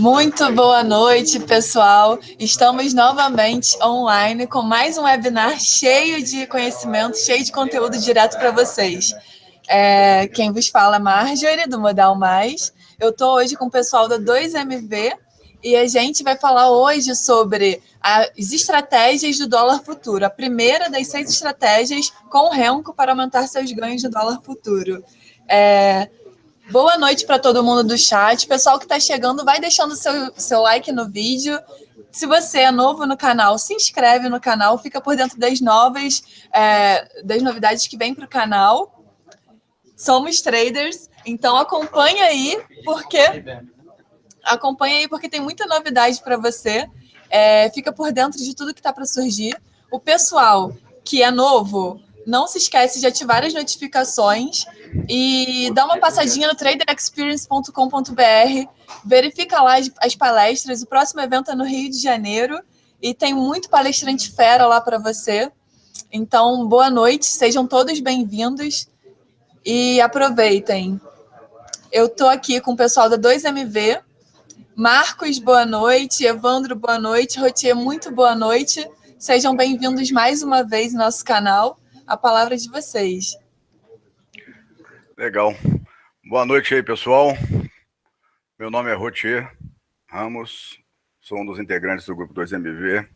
Muito boa noite, pessoal. Estamos novamente online com mais um webinar cheio de conhecimento, cheio de conteúdo direto para vocês. Quem vos fala é Marjorie, do Modal Mais. Eu estou hoje com o pessoal da 2MV e a gente vai falar hoje sobre as estratégias do dólar futuro. A primeira das 6 estratégias com o Renko para aumentar seus ganhos no dólar futuro. Boa noite para todo mundo do chat. Pessoal que está chegando, vai deixando seu like no vídeo. Se você é novo no canal, se inscreve no canal, fica por dentro das novidades que vem para o canal. Somos traders, então acompanha aí, porque tem muita novidade para você. Fica por dentro de tudo que está para surgir. O pessoal que é novo, não se esquece de ativar as notificações e dá uma passadinha no traderexperience.com.br, verifica lá as palestras. O próximo evento é no Rio de Janeiro e tem muito palestrante fera lá para você. Então, boa noite, sejam todos bem-vindos e aproveitem. Eu estou aqui com o pessoal da 2MV. Marcos, boa noite. Evandro, boa noite. Rotier, muito boa noite. Sejam bem-vindos mais uma vez no nosso canal. A palavra é de vocês. Legal. Boa noite aí, pessoal. Meu nome é Rotier Ramos, sou um dos integrantes do grupo 2MV.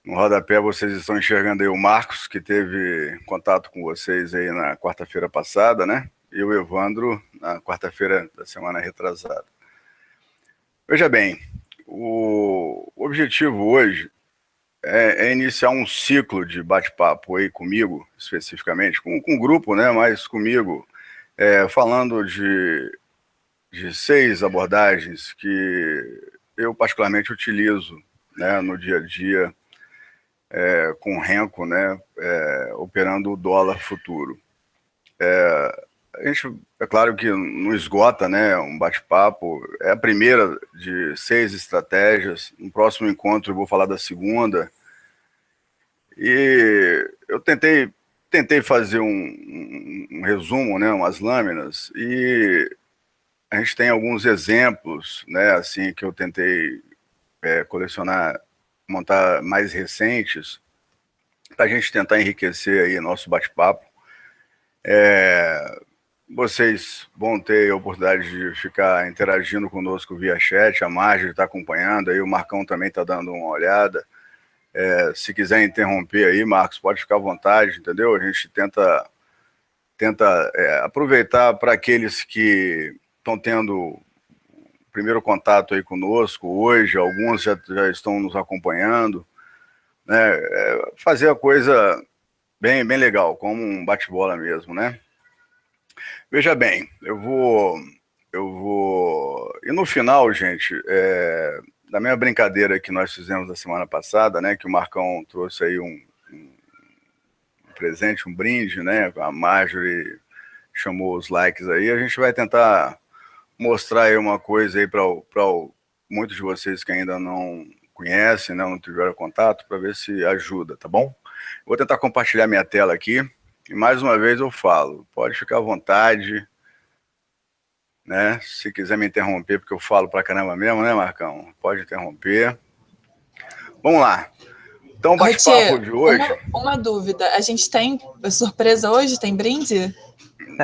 No rodapé vocês estão enxergando aí o Marcos, que teve contato com vocês aí na quarta-feira passada, né? E o Evandro na quarta-feira da semana retrasada. Veja bem, o objetivo hoje é iniciar um ciclo de bate-papo aí comigo, especificamente, com o grupo, né? Mas comigo, falando de 6 abordagens que eu particularmente utilizo, né, no dia a dia, com o Renko, né, operando o dólar futuro. A gente, é claro que não esgota, né, um bate-papo, é a primeira de 6 estratégias. No próximo encontro eu vou falar da segunda. E eu tentei fazer um resumo, né, umas lâminas, e a gente tem alguns exemplos, né, assim, que eu tentei colecionar, montar mais recentes, para a gente tentar enriquecer aí nosso bate-papo. Vocês vão ter a oportunidade de ficar interagindo conosco via chat, a Marjorie está acompanhando, aí o Marcão também está dando uma olhada. Se quiser interromper aí, Marcos, pode ficar à vontade, entendeu? A gente tenta aproveitar para aqueles que estão tendo o primeiro contato aí conosco hoje, alguns já estão nos acompanhando, né? Fazer a coisa bem legal, como um bate-bola mesmo, né? Veja bem, eu vou... E no final, gente, da mesma brincadeira que nós fizemos na semana passada, né, que o Marcão trouxe aí um presente, um brinde, né, a Marjorie chamou os likes aí, a gente vai tentar mostrar aí uma coisa aí para muitos de vocês que ainda não conhecem, né, não tiveram contato, para ver se ajuda, tá bom? Vou tentar compartilhar minha tela aqui, e mais uma vez eu falo, pode ficar à vontade, né? Se quiser me interromper, porque eu falo pra caramba mesmo, né, Marcão? Pode interromper. Vamos lá. Então, o bate-papo de hoje... Uma dúvida. A gente tem surpresa hoje? Tem brinde?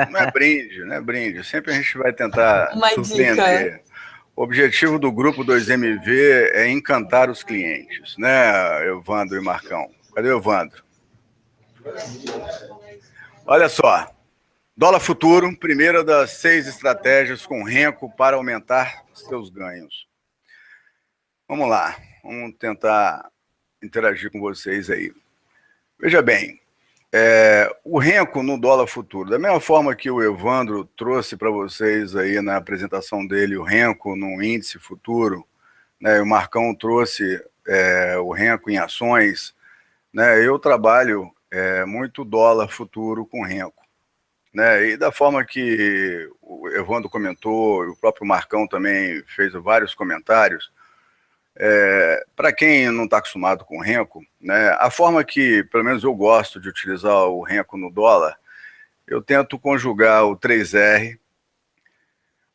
Não é brinde, não é brinde. Sempre a gente vai tentar uma surpreender. Dica. O objetivo do grupo 2MV é encantar os clientes, né, Evandro e Marcão? Cadê o Evandro? Olha só. Dólar futuro, primeira das 6 estratégias com Renko para aumentar seus ganhos. Vamos lá, vamos tentar interagir com vocês aí. Veja bem, o Renko no dólar futuro, da mesma forma que o Evandro trouxe para vocês aí na apresentação dele, o Renko no índice futuro, né, o Marcão trouxe o Renko em ações, né, eu trabalho muito dólar futuro com Renko. Né, e da forma que o Evandro comentou, o próprio Marcão também fez vários comentários, para quem não está acostumado com o Renko, né, a forma que, pelo menos eu gosto de utilizar o Renko no dólar, eu tento conjugar o 3R,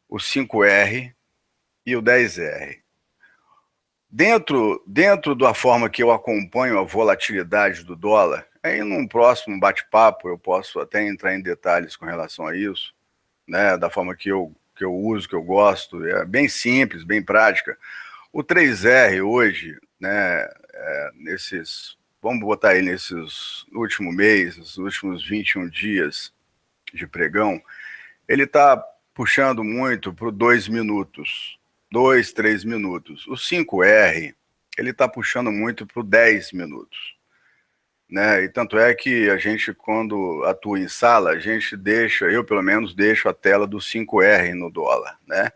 o 5R e o 10R. Dentro da forma que eu acompanho a volatilidade do dólar, aí num próximo bate-papo eu posso até entrar em detalhes com relação a isso, né, da forma que eu uso, que eu gosto, é bem simples, bem prática. O 3R hoje, né, vamos botar aí nesses últimos meses, os últimos 21 dias de pregão, ele está puxando muito para 2 minutos, 2, 3 minutos. O 5R, ele está puxando muito para 10 minutos. Né? E tanto é que a gente, quando atua em sala, a gente deixa, eu pelo menos deixo a tela do 5R no dólar, né?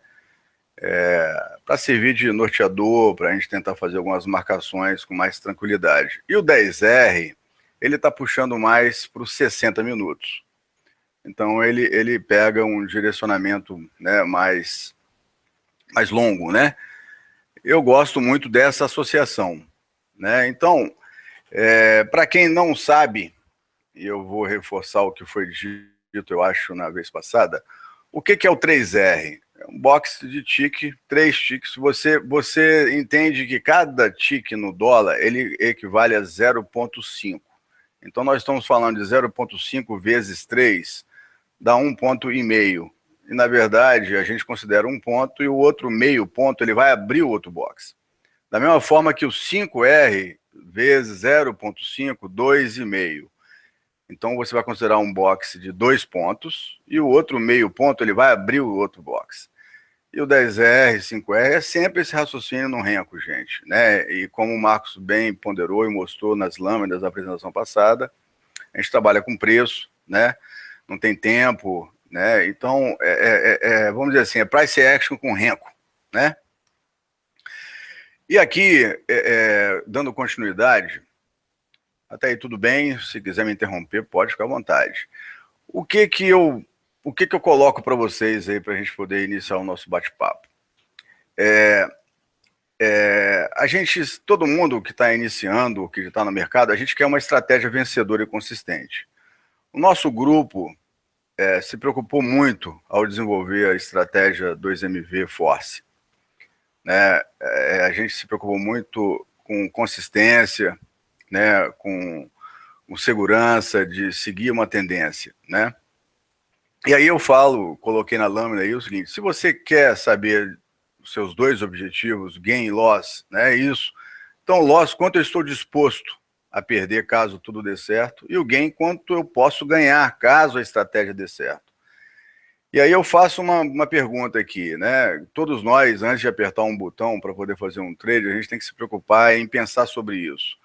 Para servir de norteador, para a gente tentar fazer algumas marcações com mais tranquilidade. E o 10R, ele está puxando mais para os 60 minutos. Então ele pega um direcionamento, né, mais longo, né? Eu gosto muito dessa associação, né? Então, para quem não sabe, e eu vou reforçar o que foi dito, eu acho, na vez passada, o que é o 3R? É um box de tique, 3 tiques. Você entende que cada tique no dólar, ele equivale a 0,5. Então, nós estamos falando de 0,5 vezes 3, dá 1,5 ponto. E, na verdade, a gente considera um ponto e o outro meio ponto, ele vai abrir o outro box. Da mesma forma que o 5R vezes 0,5, 2,5. Então, você vai considerar um box de 2 pontos e o outro meio ponto, ele vai abrir o outro box. E o 10R, 5R, é sempre esse raciocínio no renco, gente, né? E como o Marcos bem ponderou e mostrou nas lâminas da apresentação passada, a gente trabalha com preço, né? Não tem tempo, né? Então, vamos dizer assim, é price action com renco, né? E aqui, dando continuidade, até aí tudo bem, se quiser me interromper, pode ficar à vontade. O que eu coloco para vocês aí para a gente poder iniciar o nosso bate-papo? A gente, todo mundo que está iniciando, que está no mercado, a gente quer uma estratégia vencedora e consistente. O nosso grupo se preocupou muito ao desenvolver a estratégia 2MV Force. Né? A gente se preocupou muito com consistência, né? com segurança de seguir uma tendência, né? E aí eu coloquei na lâmina aí o seguinte: se você quer saber os seus 2 objetivos, gain e loss, né? Isso. Então, loss, quanto eu estou disposto a perder caso tudo dê certo, e o gain, quanto eu posso ganhar caso a estratégia dê certo. E aí eu faço uma pergunta aqui, né? Todos nós, antes de apertar um botão para poder fazer um trade, a gente tem que se preocupar em pensar sobre isso.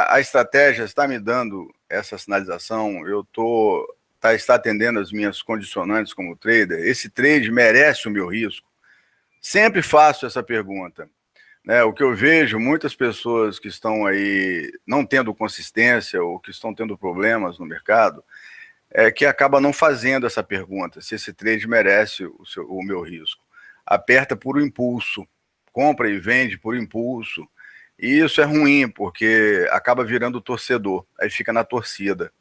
A estratégia está me dando essa sinalização, está atendendo as minhas condicionantes como trader, esse trade merece o meu risco? Sempre faço essa pergunta. Né? O que eu vejo, muitas pessoas que estão aí não tendo consistência ou que estão tendo problemas no mercado, que acaba não fazendo essa pergunta, se esse trade merece o meu risco. Aperta por impulso, compra e vende por impulso, e isso é ruim, porque acaba virando torcedor, aí fica na torcida.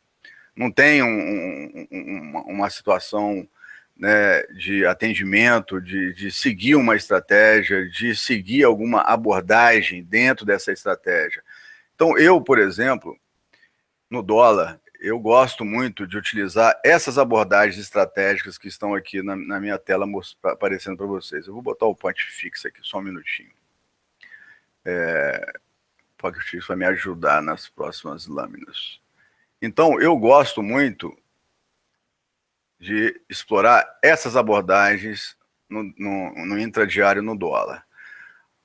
Não tem uma situação, né, de atendimento, de seguir uma estratégia, de seguir alguma abordagem dentro dessa estratégia. Então, eu, por exemplo, no dólar, eu gosto muito de utilizar essas abordagens estratégicas que estão aqui na minha tela aparecendo para vocês. Eu vou botar o point fix aqui, só um minutinho. O point fix vai me ajudar nas próximas lâminas. Então, eu gosto muito de explorar essas abordagens no intradiário no dólar.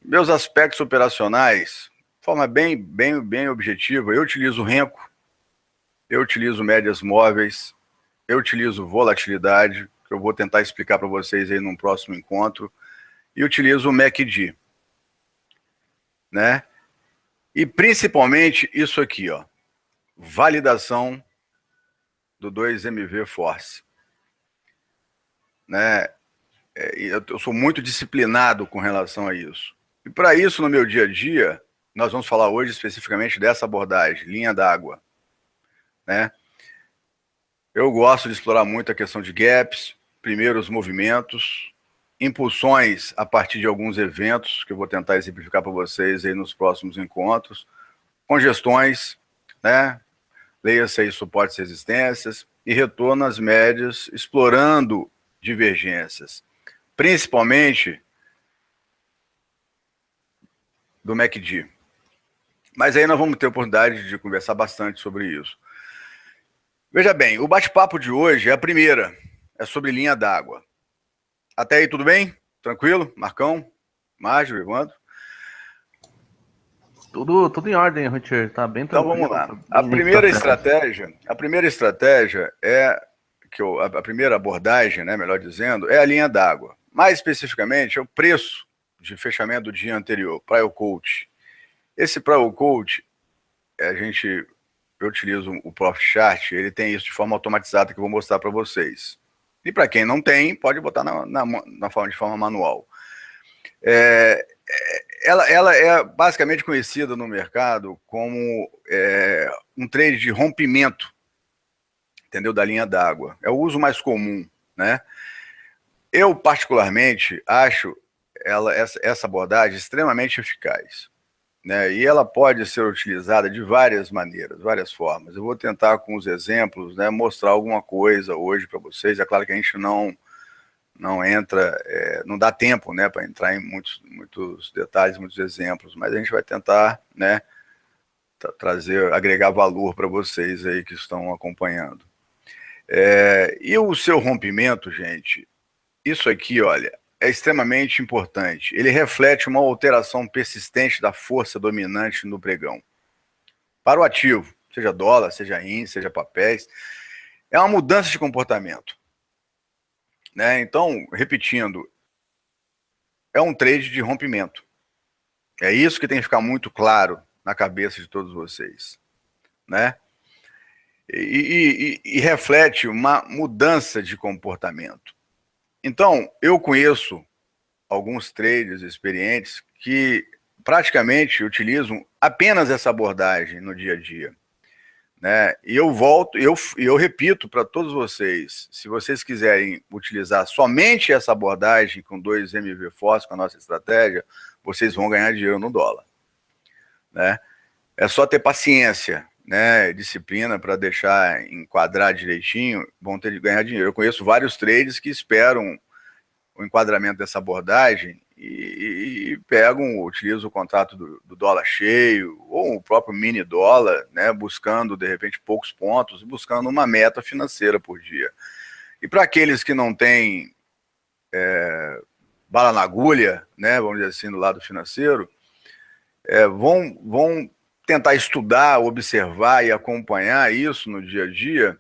Meus aspectos operacionais, de forma bem objetiva, eu utilizo renco, eu utilizo médias móveis, eu utilizo volatilidade, que eu vou tentar explicar para vocês aí num próximo encontro, e utilizo o MACD, né? E principalmente isso aqui, ó, validação do 2MV Force. Né? Eu sou muito disciplinado com relação a isso. E para isso, no meu dia a dia, nós vamos falar hoje especificamente dessa abordagem, linha d'água. Né? Eu gosto de explorar muito a questão de gaps, primeiros movimentos, impulsões a partir de alguns eventos que eu vou tentar exemplificar para vocês aí nos próximos encontros, congestões, né? Leia-se aí suportes e resistências e retorno às médias, explorando divergências, principalmente do MACD. Mas aí nós vamos ter oportunidade de conversar bastante sobre isso. Veja bem, o bate-papo de hoje é a primeira, é sobre linha d'água. Até aí tudo bem? Tranquilo? Marcão? Márcio, Evandro? Tudo em ordem, Richard, tá bem tranquilo. Então vamos lá. A primeira estratégia é que a primeira abordagem, né, melhor dizendo, é a linha d'água. Mais especificamente, é o preço de fechamento do dia anterior, Prior Quote. Esse Prior Quote, eu utilizo o Profit Chart, ele tem isso de forma automatizada que eu vou mostrar para vocês. E para quem não tem, pode botar de forma manual. Ela é basicamente conhecida no mercado como um trade de rompimento, entendeu? Da linha d'água. É o uso mais comum, né? Eu, particularmente, acho essa abordagem extremamente eficaz, né? E ela pode ser utilizada de várias maneiras, várias formas. Eu vou tentar, com os exemplos, né, mostrar alguma coisa hoje para vocês. É claro que a gente não entra, não dá tempo, né, para entrar em muitos detalhes, muitos exemplos, mas a gente vai tentar, né, agregar valor para vocês aí que estão acompanhando. E o seu rompimento, gente, isso aqui, olha, é extremamente importante. Ele reflete uma alteração persistente da força dominante no pregão. Para o ativo, seja dólar, seja índice, seja papéis, é uma mudança de comportamento, né? Então, repetindo, é um trade de rompimento. É isso que tem que ficar muito claro na cabeça de todos vocês, né? E reflete uma mudança de comportamento. Então, eu conheço alguns traders experientes que praticamente utilizam apenas essa abordagem no dia a dia, né? E eu repito para todos vocês, se vocês quiserem utilizar somente essa abordagem com 2 MV Force, com a nossa estratégia, vocês vão ganhar dinheiro no dólar, né? É só ter paciência, né, disciplina para deixar enquadrar direitinho, vão ter de ganhar dinheiro. Eu conheço vários traders que esperam o enquadramento dessa abordagem e utilizam o contrato do dólar cheio ou o próprio mini dólar, né, buscando de repente poucos pontos, buscando uma meta financeira por dia. E para aqueles que não têm bala na agulha, né, vamos dizer assim, do lado financeiro, vão tentar estudar, observar e acompanhar isso no dia a dia,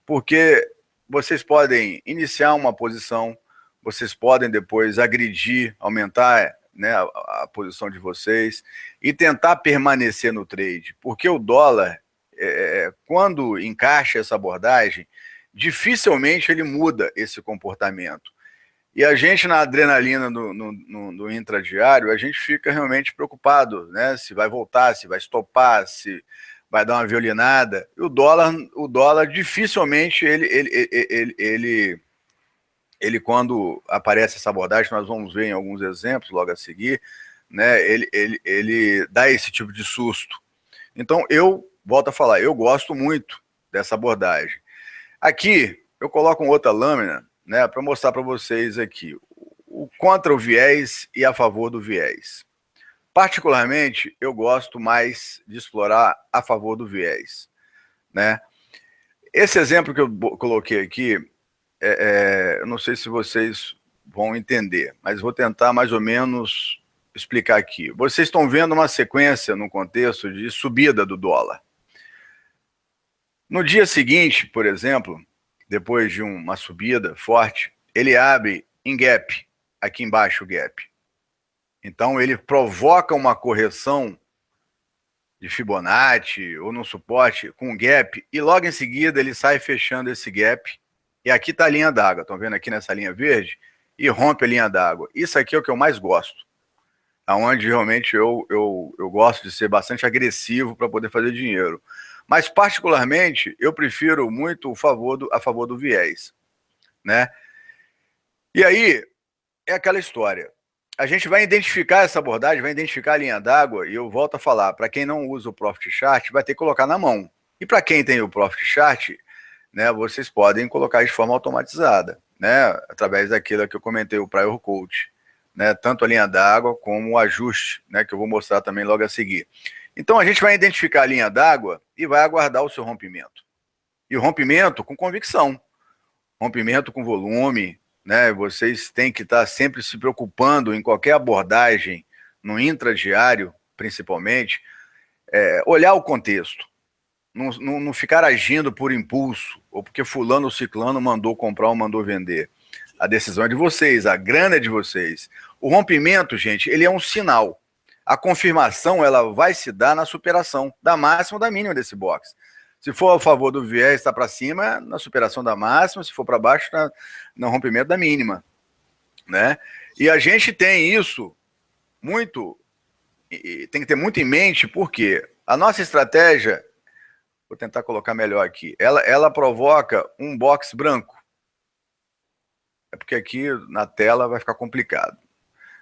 porque vocês podem iniciar uma posição, vocês podem depois agredir, aumentar, né, a posição de vocês e tentar permanecer no trade, porque o dólar, quando encaixa essa abordagem, dificilmente ele muda esse comportamento. E a gente, na adrenalina no intradiário, a gente fica realmente preocupado, né? Se vai voltar, se vai estopar, se vai dar uma violinada. E o dólar dificilmente, ele quando aparece essa abordagem, nós vamos ver em alguns exemplos logo a seguir, né? Ele dá esse tipo de susto. Então, eu volto a falar, eu gosto muito dessa abordagem. Aqui, eu coloco uma outra lâmina, né, para mostrar para vocês aqui o contra o viés e a favor do viés. Particularmente, eu gosto mais de explorar a favor do viés, né? Esse exemplo que eu coloquei aqui, eu não sei se vocês vão entender, mas vou tentar mais ou menos explicar aqui. Vocês estão vendo uma sequência no contexto de subida do dólar. No dia seguinte, por exemplo, depois de uma subida forte, ele abre em gap, aqui embaixo o gap. Então ele provoca uma correção de Fibonacci ou no suporte com gap e logo em seguida ele sai fechando esse gap e aqui está a linha d'água, estão vendo aqui nessa linha verde? E rompe a linha d'água. Isso aqui é o que eu mais gosto, aonde realmente eu gosto de ser bastante agressivo para poder fazer dinheiro. Mas, particularmente, eu prefiro muito a favor do viés, né? E aí, é aquela história. A gente vai identificar essa abordagem, vai identificar a linha d'água, e eu volto a falar, para quem não usa o Profit Chart, vai ter que colocar na mão. E para quem tem o Profit Chart, né, vocês podem colocar de forma automatizada, né, através daquilo que eu comentei, o Prior Coach, né, tanto a linha d'água como o ajuste, né, que eu vou mostrar também logo a seguir. Então a gente vai identificar a linha d'água e vai aguardar o seu rompimento. E o rompimento com convicção, rompimento com volume, né? Vocês têm que estar sempre se preocupando em qualquer abordagem, no intradiário, principalmente, olhar o contexto. Não ficar agindo por impulso, ou porque fulano ou ciclano mandou comprar ou mandou vender. A decisão é de vocês, a grana é de vocês. O rompimento, gente, ele é um sinal. A confirmação, ela vai se dar na superação da máxima ou da mínima desse box. Se for a favor do viés, está para cima, na superação da máxima, se for para baixo, no rompimento da mínima, né? E a gente tem isso tem que ter muito em mente, porque a nossa estratégia, vou tentar colocar melhor aqui, ela provoca um box branco. É porque aqui na tela vai ficar complicado.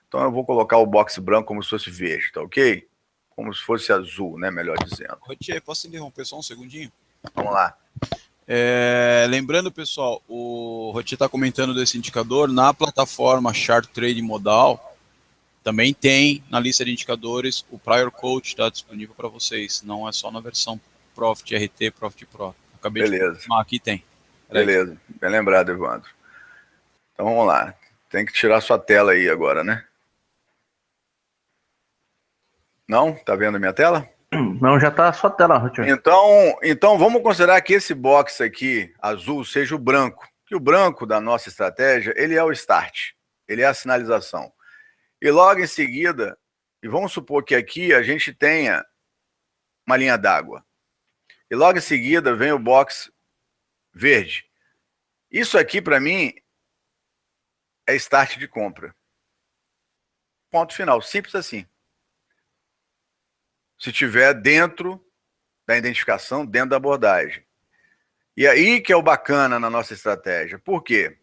Então eu vou colocar o box branco como se fosse verde, tá ok? Como se fosse azul, né? Melhor dizendo. Rotier, posso interromper só um segundinho? Vamos lá. Lembrando, pessoal, o Rotier está comentando desse indicador na plataforma Chart Trade Modal. Também tem na lista de indicadores o Prior Coach, está disponível para vocês. Não é só na versão Profit RT, Profit Pro. Acabei de confirmar, aqui tem. Beleza, bem lembrado, Evandro. Então vamos lá. Tem que tirar sua tela aí agora, né? Não? Tá vendo a minha tela? Não, já tá só tela, Rotier. Então vamos considerar que esse box aqui, azul, seja o branco. Que o branco da nossa estratégia, ele é o start. Ele é a sinalização. E logo em seguida, e vamos supor que aqui a gente tenha uma linha d'água. E logo em seguida vem o box verde. Isso aqui, para mim, é start de compra. Ponto final. Simples assim. Se tiver dentro da identificação, dentro da abordagem. E aí que é o bacana na nossa estratégia. Por quê?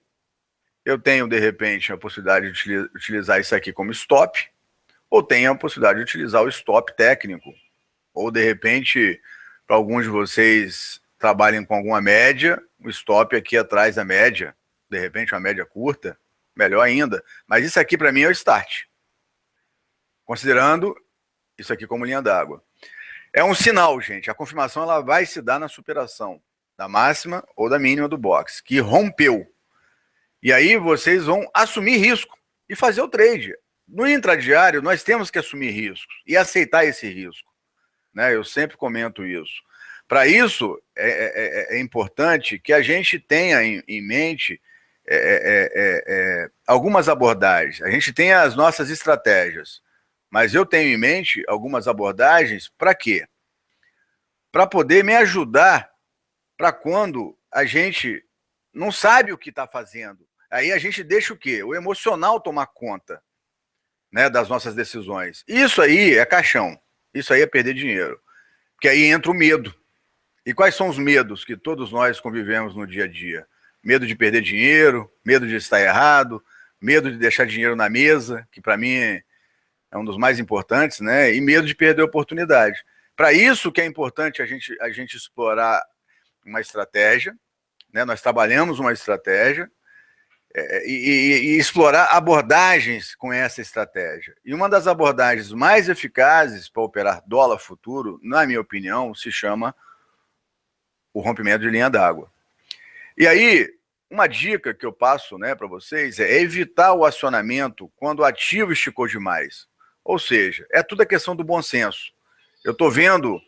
Eu tenho, de repente, a possibilidade de utilizar isso aqui como stop, ou tenho a possibilidade de utilizar o stop técnico. Ou, de repente, para alguns de vocês trabalhem com alguma média, o stop aqui atrás da média, de repente uma média curta, melhor ainda. Mas isso aqui, para mim, é o start. Considerando isso aqui como linha d'água. É um sinal, gente. A confirmação ela vai se dar na superação da máxima ou da mínima do box, que rompeu. E aí vocês vão assumir risco e fazer o trade. No intradiário, nós temos que assumir riscos e aceitar esse risco, né? Eu sempre comento isso. Para isso, é importante que a gente tenha em mente algumas abordagens. A gente tem as nossas estratégias. Mas eu tenho em mente algumas abordagens para quê? Para poder me ajudar para quando a gente não sabe o que está fazendo. Aí a gente deixa o quê? O emocional tomar conta, né, das nossas decisões. Isso aí é caixão. Isso aí é perder dinheiro. Porque aí entra o medo. E quais são os medos que todos nós convivemos no dia a dia? Medo de perder dinheiro, medo de estar errado, medo de deixar dinheiro na mesa, que para mim é um dos mais importantes, né? E medo de perder a oportunidade. Para isso que é importante a gente explorar uma estratégia, né? Nós trabalhamos uma estratégia e explorar abordagens com essa estratégia. E uma das abordagens mais eficazes para operar dólar futuro, na minha opinião, se chama o rompimento de linha d'água. E aí, uma dica que eu passo, né, para vocês é evitar o acionamento quando o ativo esticou demais. Ou seja, é tudo a questão do bom senso. Eu estou vendo,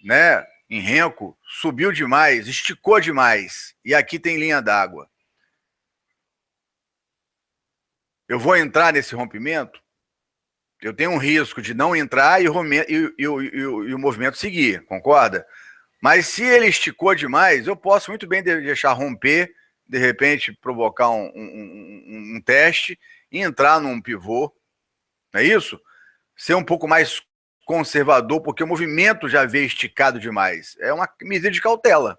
né, em Renko, subiu demais, esticou demais, e aqui tem linha d'água. Eu vou entrar nesse rompimento? Eu tenho um risco de não entrar e o movimento seguir, concorda? Mas se ele esticou demais, eu posso muito bem deixar romper, de repente provocar um teste e entrar num pivô. Não é isso? Ser um pouco mais conservador, porque o movimento já veio esticado demais. É uma medida de cautela.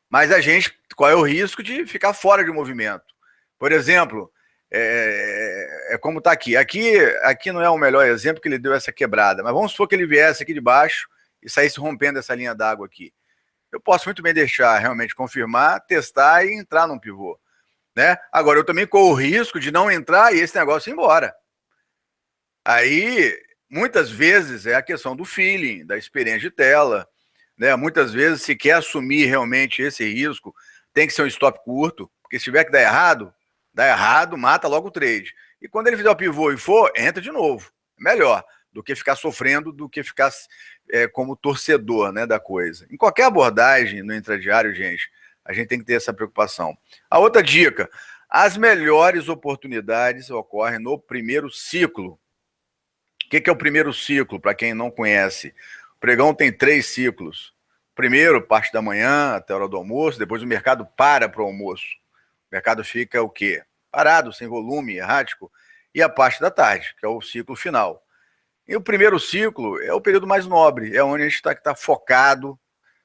Mas a gente, qual é o risco de ficar fora de movimento? Por exemplo, É como está aqui. Aqui não é o melhor exemplo que ele deu essa quebrada, mas vamos supor que ele viesse aqui de baixo e saísse rompendo essa linha d'água aqui. Eu posso muito bem deixar realmente confirmar, testar e entrar num pivô, né? Agora, eu também corro o risco de não entrar e esse negócio ir embora. Aí, muitas vezes, é a questão do feeling, da experiência de tela, né? Muitas vezes, se quer assumir realmente esse risco, tem que ser um stop curto, porque se tiver que dá errado, mata logo o trade. E quando ele fizer o pivô e for, entra de novo. Melhor do que ficar sofrendo, do que ficar como torcedor, né, da coisa. Em qualquer abordagem no intradiário, gente, a gente tem que ter essa preocupação. A outra dica, as melhores oportunidades ocorrem no primeiro ciclo. O que é o primeiro ciclo, para quem não conhece? O pregão tem 3 ciclos. Primeiro, parte da manhã até a hora do almoço, depois o mercado para o almoço. O mercado fica o quê? Parado, sem volume, errático. E a parte da tarde, que é o ciclo final. E o primeiro ciclo é o período mais nobre, é onde a gente tem que estar focado,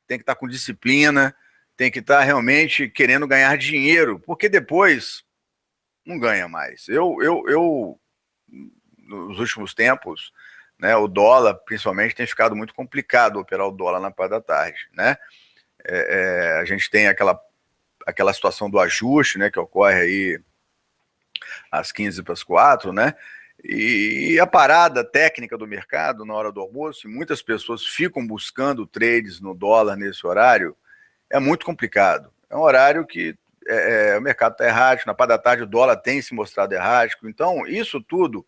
tem que estar com disciplina, tem que estar realmente querendo ganhar dinheiro, porque depois não ganha mais. Eu nos últimos tempos, né, o dólar, principalmente, tem ficado muito complicado operar o dólar na parte da tarde, né? A gente tem aquela situação do ajuste, né, que ocorre aí às 15 para as 4, né? E a parada técnica do mercado na hora do almoço, e muitas pessoas ficam buscando trades no dólar nesse horário, é muito complicado. É um horário que o mercado está errático, na parte da tarde o dólar tem se mostrado errático, então isso tudo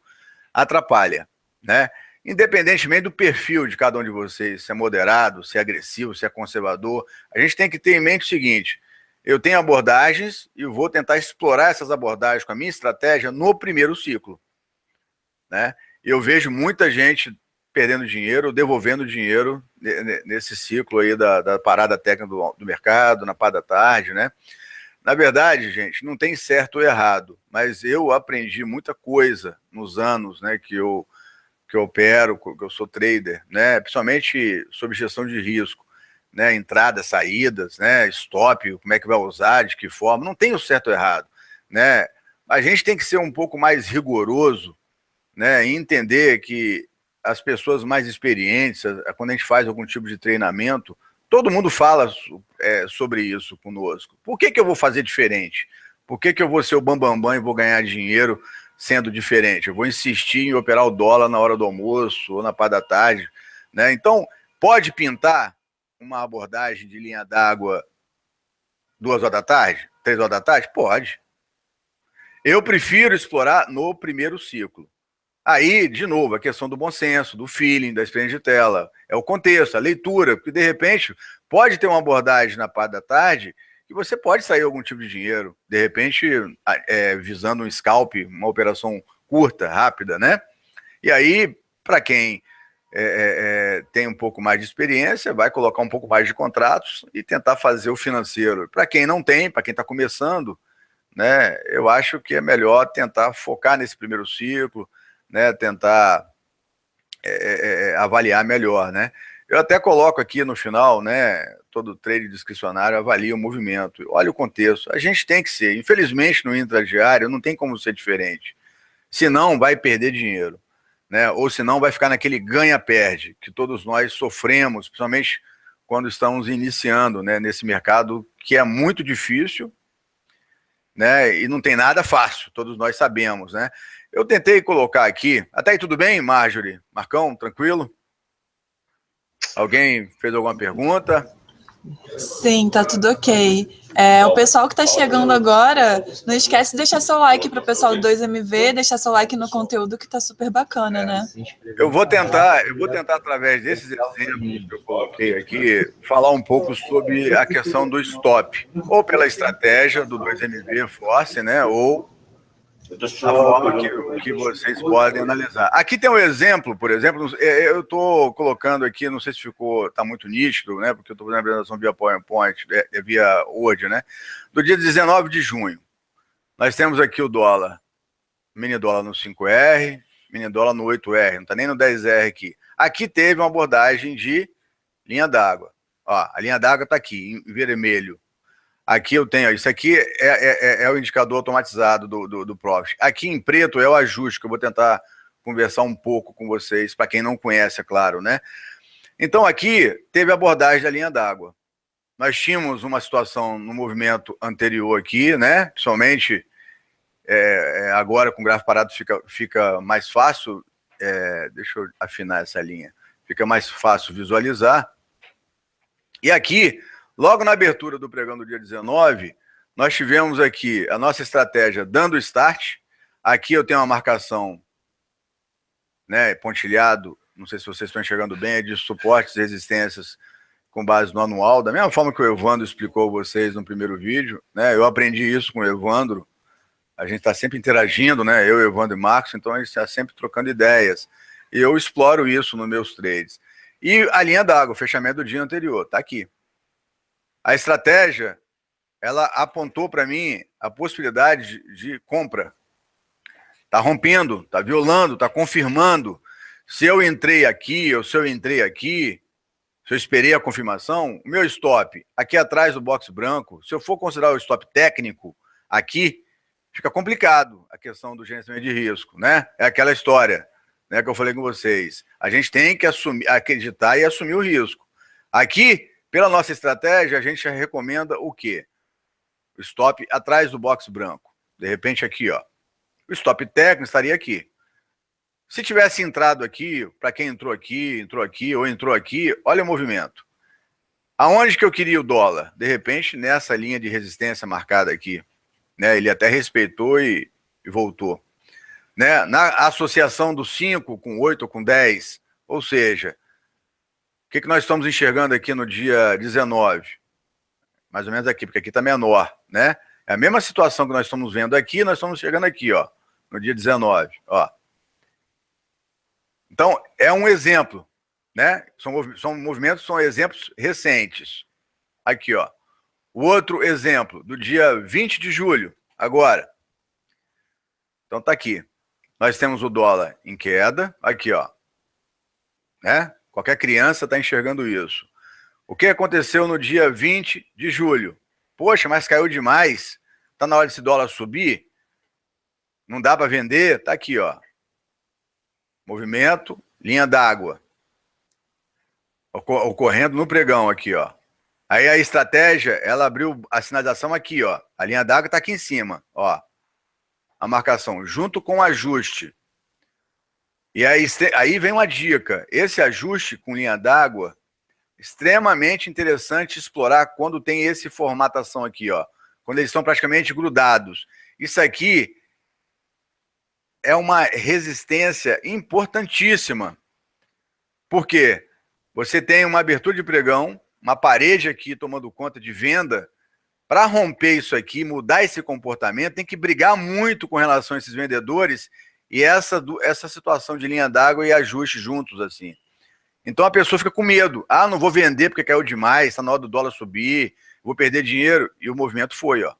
atrapalha, né? Independentemente do perfil de cada um de vocês, se é moderado, se é agressivo, se é conservador, a gente tem que ter em mente o seguinte: eu tenho abordagens e eu vou tentar explorar essas abordagens com a minha estratégia no primeiro ciclo, né? Eu vejo muita gente perdendo dinheiro, devolvendo dinheiro nesse ciclo aí da parada técnica do mercado, na parte da tarde, né? Na verdade, gente, não tem certo ou errado, mas eu aprendi muita coisa nos anos, né, que eu opero, que eu sou trader, né, principalmente sobre gestão de risco, né, entradas, saídas, né, stop, como é que vai usar, de que forma, não tem o certo ou errado, né? A gente tem que ser um pouco mais rigoroso, né, e entender que as pessoas mais experientes, quando a gente faz algum tipo de treinamento, todo mundo fala sobre isso conosco. Por que eu vou fazer diferente? Por que eu vou ser o bambambam e vou ganhar dinheiro sendo diferente? Eu vou insistir em operar o dólar na hora do almoço ou na parte da tarde, né? Então, pode pintar uma abordagem de linha d'água 2 horas da tarde, 3 horas da tarde? Pode. Eu prefiro explorar no primeiro ciclo. Aí, de novo, a questão do bom senso, do feeling, da experiência de tela, é o contexto, a leitura, porque de repente pode ter uma abordagem na parte da tarde que você pode sair algum tipo de dinheiro, de repente visando um scalp, uma operação curta, rápida, né? E aí, para quem tem um pouco mais de experiência, vai colocar um pouco mais de contratos e tentar fazer o financeiro. Para quem não tem, para quem está começando, né, eu acho que é melhor tentar focar nesse primeiro ciclo, né, tentar avaliar melhor, né? Eu até coloco aqui no final, né, todo trade discricionário avalia o movimento. Olha o contexto. A gente tem que ser, infelizmente no intradiário não tem como ser diferente. Senão vai perder dinheiro, né? Ou senão vai ficar naquele ganha-perde que todos nós sofremos, principalmente quando estamos iniciando, né, nesse mercado que é muito difícil, né, e não tem nada fácil, todos nós sabemos, né? Eu tentei colocar aqui, até aí tudo bem, Marjorie? Marcão, tranquilo? Alguém fez alguma pergunta? Sim, tá tudo ok. O pessoal que tá chegando agora, não esquece de deixar seu like para o pessoal do 2MV, deixar seu like no conteúdo que tá super bacana, né? Eu vou tentar através desses exemplos que eu coloquei aqui, falar um pouco sobre a questão do stop, ou pela estratégia do 2MV Force, né, ou a forma que vocês podem analisar. Aqui tem um exemplo, por exemplo, eu estou colocando aqui, não sei se está muito nítido, né, porque eu estou fazendo a apresentação via PowerPoint, via Word, né, do dia 19 de junho. Nós temos aqui o dólar, mini dólar no 5R, mini dólar no 8R, não está nem no 10R aqui. Aqui teve uma abordagem de linha d'água. A linha d'água está aqui, em vermelho. Aqui eu tenho, isso aqui é o indicador automatizado do Profit. Aqui em preto é o ajuste, que eu vou tentar conversar um pouco com vocês, para quem não conhece, é claro, né? Então aqui teve a abordagem da linha d'água. Nós tínhamos uma situação no movimento anterior aqui, né? Principalmente agora com o gráfico parado fica mais fácil, deixa eu afinar essa linha, fica mais fácil visualizar. E aqui, logo na abertura do pregão do dia 19, nós tivemos aqui a nossa estratégia dando start. Aqui eu tenho uma marcação, né, pontilhado, não sei se vocês estão enxergando bem, é de suportes e resistências com base no anual, da mesma forma que o Evandro explicou a vocês no primeiro vídeo, né? Eu aprendi isso com o Evandro, a gente está sempre interagindo, né? Eu, Evandro e Marcos, então a gente está sempre trocando ideias. E eu exploro isso nos meus trades. E a linha d'água, o fechamento do dia anterior, está aqui. A estratégia, ela apontou para mim a possibilidade de compra. Está rompendo, está violando, está confirmando. Se eu entrei aqui, ou se eu entrei aqui, se eu esperei a confirmação, o meu stop aqui atrás do box branco, se eu for considerar o stop técnico aqui, fica complicado a questão do gerenciamento de risco, né? É aquela história, né, que eu falei com vocês. A gente tem que acreditar e assumir o risco. Aqui, pela nossa estratégia, a gente já recomenda o quê? O stop atrás do box branco. De repente aqui, ó. O stop técnico estaria aqui. Se tivesse entrado aqui, para quem entrou aqui ou entrou aqui, olha o movimento. Aonde que eu queria o dólar? De repente, nessa linha de resistência marcada aqui. Né? Ele até respeitou e voltou. Né? Na associação do 5 com 8 ou com 10, ou seja, o que nós estamos enxergando aqui no dia 19? Mais ou menos aqui, porque aqui está menor. Né? É a mesma situação que nós estamos vendo aqui, nós estamos chegando aqui, ó, no dia 19. Ó. Então, é um exemplo, né? São movimentos, são exemplos recentes. Aqui, ó. O outro exemplo, do dia 20 de julho, agora. Então, tá aqui. Nós temos o dólar em queda, aqui, ó. Né? Qualquer criança está enxergando isso. O que aconteceu no dia 20 de julho? Poxa, mas caiu demais. Tá na hora desse dólar subir? Não dá para vender? Tá aqui, ó. Movimento, linha d'água. Ocorrendo no pregão aqui, ó. Aí a estratégia, ela abriu a sinalização aqui, ó. A linha d'água tá aqui em cima, ó. A marcação, junto com o ajuste. E aí vem uma dica. Esse ajuste com linha d'água, extremamente interessante explorar quando tem esse formatação aqui, ó. Quando eles estão praticamente grudados. Isso aqui é uma resistência importantíssima. Por quê? Você tem uma abertura de pregão, uma parede aqui tomando conta de venda. Para romper isso aqui, mudar esse comportamento, tem que brigar muito com relação a esses vendedores e essa situação de linha d'água e ajuste juntos, assim. Então a pessoa fica com medo. Ah, não vou vender porque caiu demais, está na hora do dólar subir, vou perder dinheiro. E o movimento foi, ó.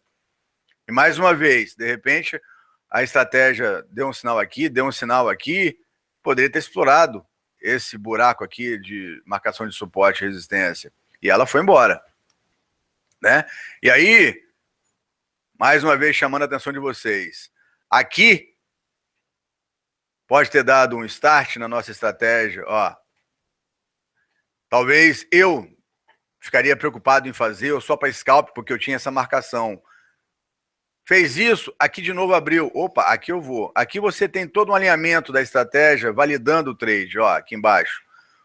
E mais uma vez, de repente, a estratégia deu um sinal aqui, poderia ter explorado esse buraco aqui de marcação de suporte e resistência. E ela foi embora. Né? E aí, mais uma vez chamando a atenção de vocês. Aqui, pode ter dado um start na nossa estratégia, ó. Talvez eu ficaria preocupado em fazer, ou só para scalp, porque eu tinha essa marcação. Fez isso, aqui de novo abriu. Opa, aqui eu vou. Aqui você tem todo um alinhamento da estratégia, validando o trade, ó, aqui embaixo.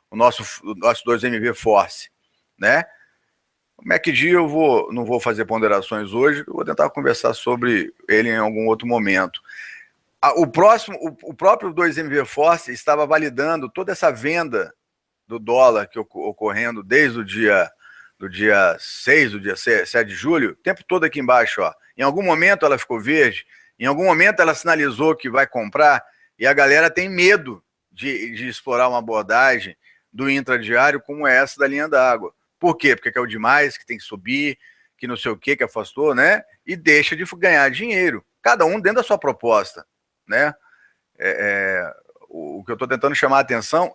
O nosso 2MV Force, né? O MACD eu não vou fazer ponderações hoje, eu vou tentar conversar sobre ele em algum outro momento. O próprio 2MV Force estava validando toda essa venda do dólar que ocorrendo desde o dia 6, do dia 7 de julho, o tempo todo aqui embaixo, ó. Em algum momento ela ficou verde, em algum momento ela sinalizou que vai comprar, e a galera tem medo de explorar uma abordagem do intradiário como essa da linha d'água. Por quê? Porque caiu demais, que tem que subir, que não sei o que afastou, né? E deixa de ganhar dinheiro. Cada um dentro da sua proposta, né? O que eu estou tentando chamar a atenção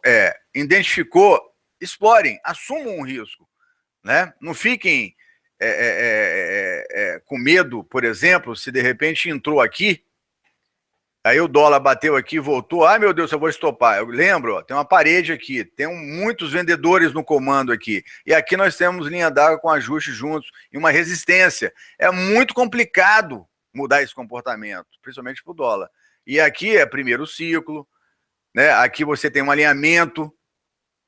identificou, explorem, assumam um risco, né? Não fiquem com medo, por exemplo, se de repente entrou aqui, aí o dólar bateu aqui, voltou, ai meu Deus, eu vou estopar. Eu lembro, ó, tem uma parede aqui, tem muitos vendedores no comando aqui, e aqui nós temos linha d'água com ajuste juntos e uma resistência. É muito complicado mudar esse comportamento, principalmente para o dólar. E aqui é primeiro ciclo, né? Aqui você tem um alinhamento,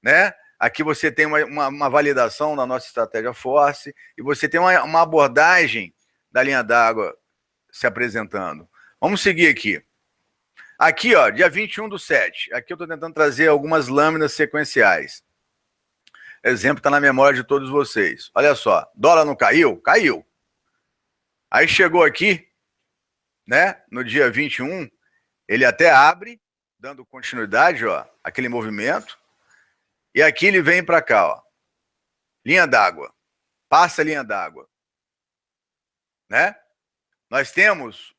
né? Aqui você tem uma validação da nossa estratégia force e você tem uma abordagem da linha d'água se apresentando. Vamos seguir aqui. Aqui, ó, dia 21/7. Aqui eu estou tentando trazer algumas lâminas sequenciais. Exemplo está na memória de todos vocês. Olha só, dólar não caiu? Caiu. Aí chegou aqui, né, no dia 21, ele até abre, dando continuidade, ó, aquele movimento. E aqui ele vem para cá, ó. Linha d'água. Passa a linha d'água. Né? Nós temos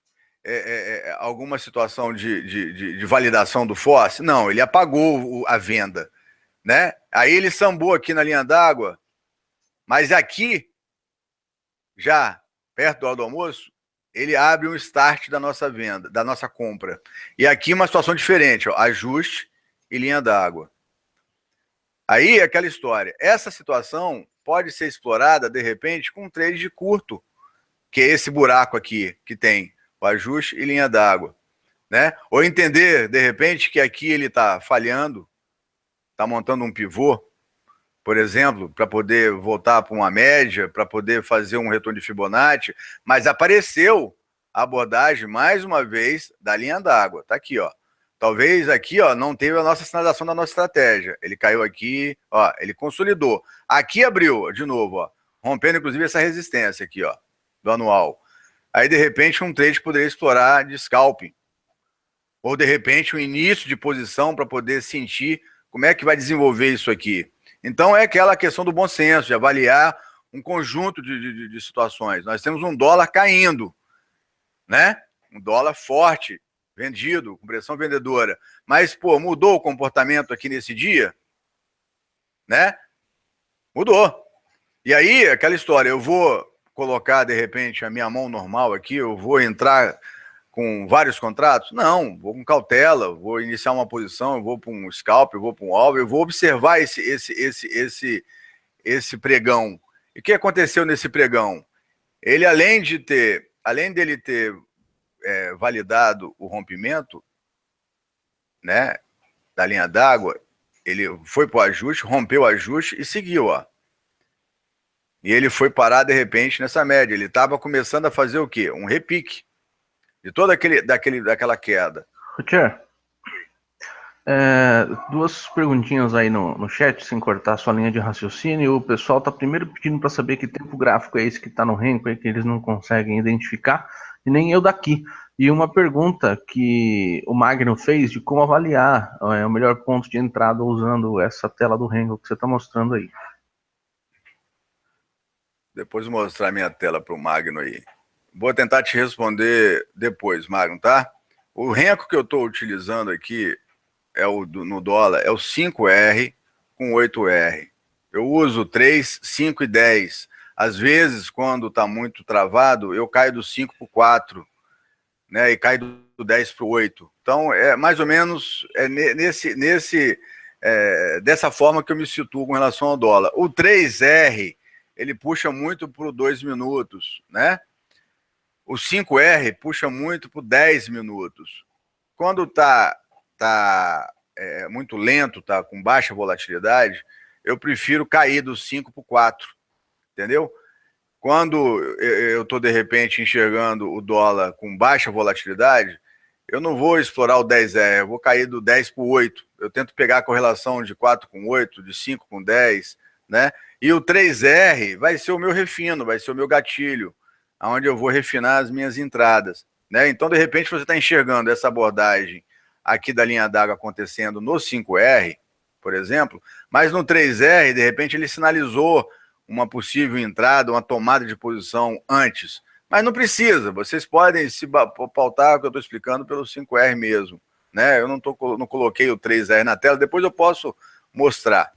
alguma situação de validação do FOSS? Não, ele apagou a venda. Né? Aí ele sambou aqui na linha d'água, mas aqui, já perto do hora do almoço, ele abre um start da nossa venda, da nossa compra. E aqui uma situação diferente, ó, ajuste e linha d'água. Aí é aquela história. Essa situação pode ser explorada, de repente, com um trade de curto, que é esse buraco aqui, que tem o ajuste e linha d'água. Né? Ou entender, de repente, que aqui ele está falhando, está montando um pivô, por exemplo, para poder voltar para uma média, para poder fazer um retorno de Fibonacci, mas apareceu a abordagem, mais uma vez, da linha d'água. Está aqui, ó. Talvez aqui, ó, não teve a nossa sinalização da nossa estratégia. Ele caiu aqui, ó, ele consolidou. Aqui abriu, de novo, ó, rompendo inclusive essa resistência aqui, ó, do anual. Aí, de repente, um trade poderia explorar de scalping. Ou, de repente, um início de posição para poder sentir como é que vai desenvolver isso aqui. Então, é aquela questão do bom senso, de avaliar um conjunto de situações. Nós temos um dólar caindo, né? Um dólar forte, vendido, com pressão vendedora. Mas, pô, mudou o comportamento aqui nesse dia? Né? Mudou. E aí, aquela história, eu vou colocar, de repente, a minha mão normal aqui, eu vou entrar com vários contratos? Não, vou com cautela, vou iniciar uma posição, eu vou para um scalp, eu vou para um alvo, eu vou observar esse pregão. E o que aconteceu nesse pregão? Ele, além dele ter validado o rompimento, né, da linha d'água, ele foi para o ajuste, rompeu o ajuste e seguiu, ó. E ele foi parar, de repente, nessa média. Ele estava começando a fazer o quê? Um repique de toda daquela queda. Routier, duas perguntinhas aí no chat, sem cortar a sua linha de raciocínio. O pessoal está primeiro pedindo para saber que tempo gráfico é esse que está no Renko, que eles não conseguem identificar, e nem eu daqui. E uma pergunta que o Magno fez de como avaliar o melhor ponto de entrada usando essa tela do Renko que você está mostrando aí. Depois vou mostrar minha tela para o Magno aí. Vou tentar te responder depois, Magno, tá? O Renko que eu estou utilizando aqui no dólar é o 5R com 8R. Eu uso 3, 5 e 10. Às vezes, quando está muito travado, eu caio do 5 para o 4, né? E caio do 10 para o 8. Então, é mais ou menos dessa forma que eu me situo com relação ao dólar. O 3R, ele puxa muito para o 2 minutos, né? O 5R puxa muito por 10 minutos. Quando tá muito lento, tá com baixa volatilidade, eu prefiro cair do 5 para o 4, entendeu? Quando eu estou, de repente, enxergando o dólar com baixa volatilidade, eu não vou explorar o 10R, eu vou cair do 10 para o 8. Eu tento pegar a correlação de 4 com 8, de 5 com 10, né? E o 3R vai ser o meu refino, vai ser o meu gatilho, onde eu vou refinar as minhas entradas, né? Então, de repente, você está enxergando essa abordagem aqui da linha d'água acontecendo no 5R, por exemplo, mas no 3R, de repente, ele sinalizou uma possível entrada, uma tomada de posição antes. Mas não precisa, vocês podem se pautar o que eu estou explicando pelo 5R mesmo, né? Eu não coloquei o 3R na tela, depois eu posso mostrar.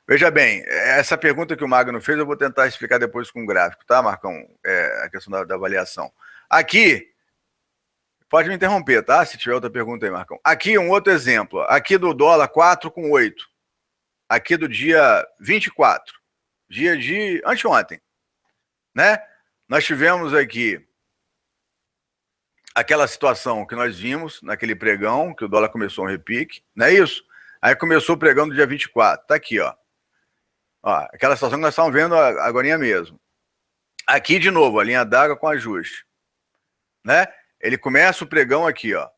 Veja bem, essa pergunta que o Magno fez, eu vou tentar explicar depois com um gráfico, tá, Marcão? A questão da avaliação. Aqui, pode me interromper, tá? Se tiver outra pergunta aí, Marcão. Aqui um outro exemplo. Aqui do dólar 4,8. Aqui do dia 24. Dia de anteontem, né? Nós tivemos aqui aquela situação que nós vimos naquele pregão, que o dólar começou um repique, não é isso? Aí começou o pregão do dia 24. Tá aqui, ó. Aquela situação que nós estamos vendo agorinha mesmo. Aqui, de novo, a linha d'água com ajuste. Né? Ele começa o pregão aqui, ó.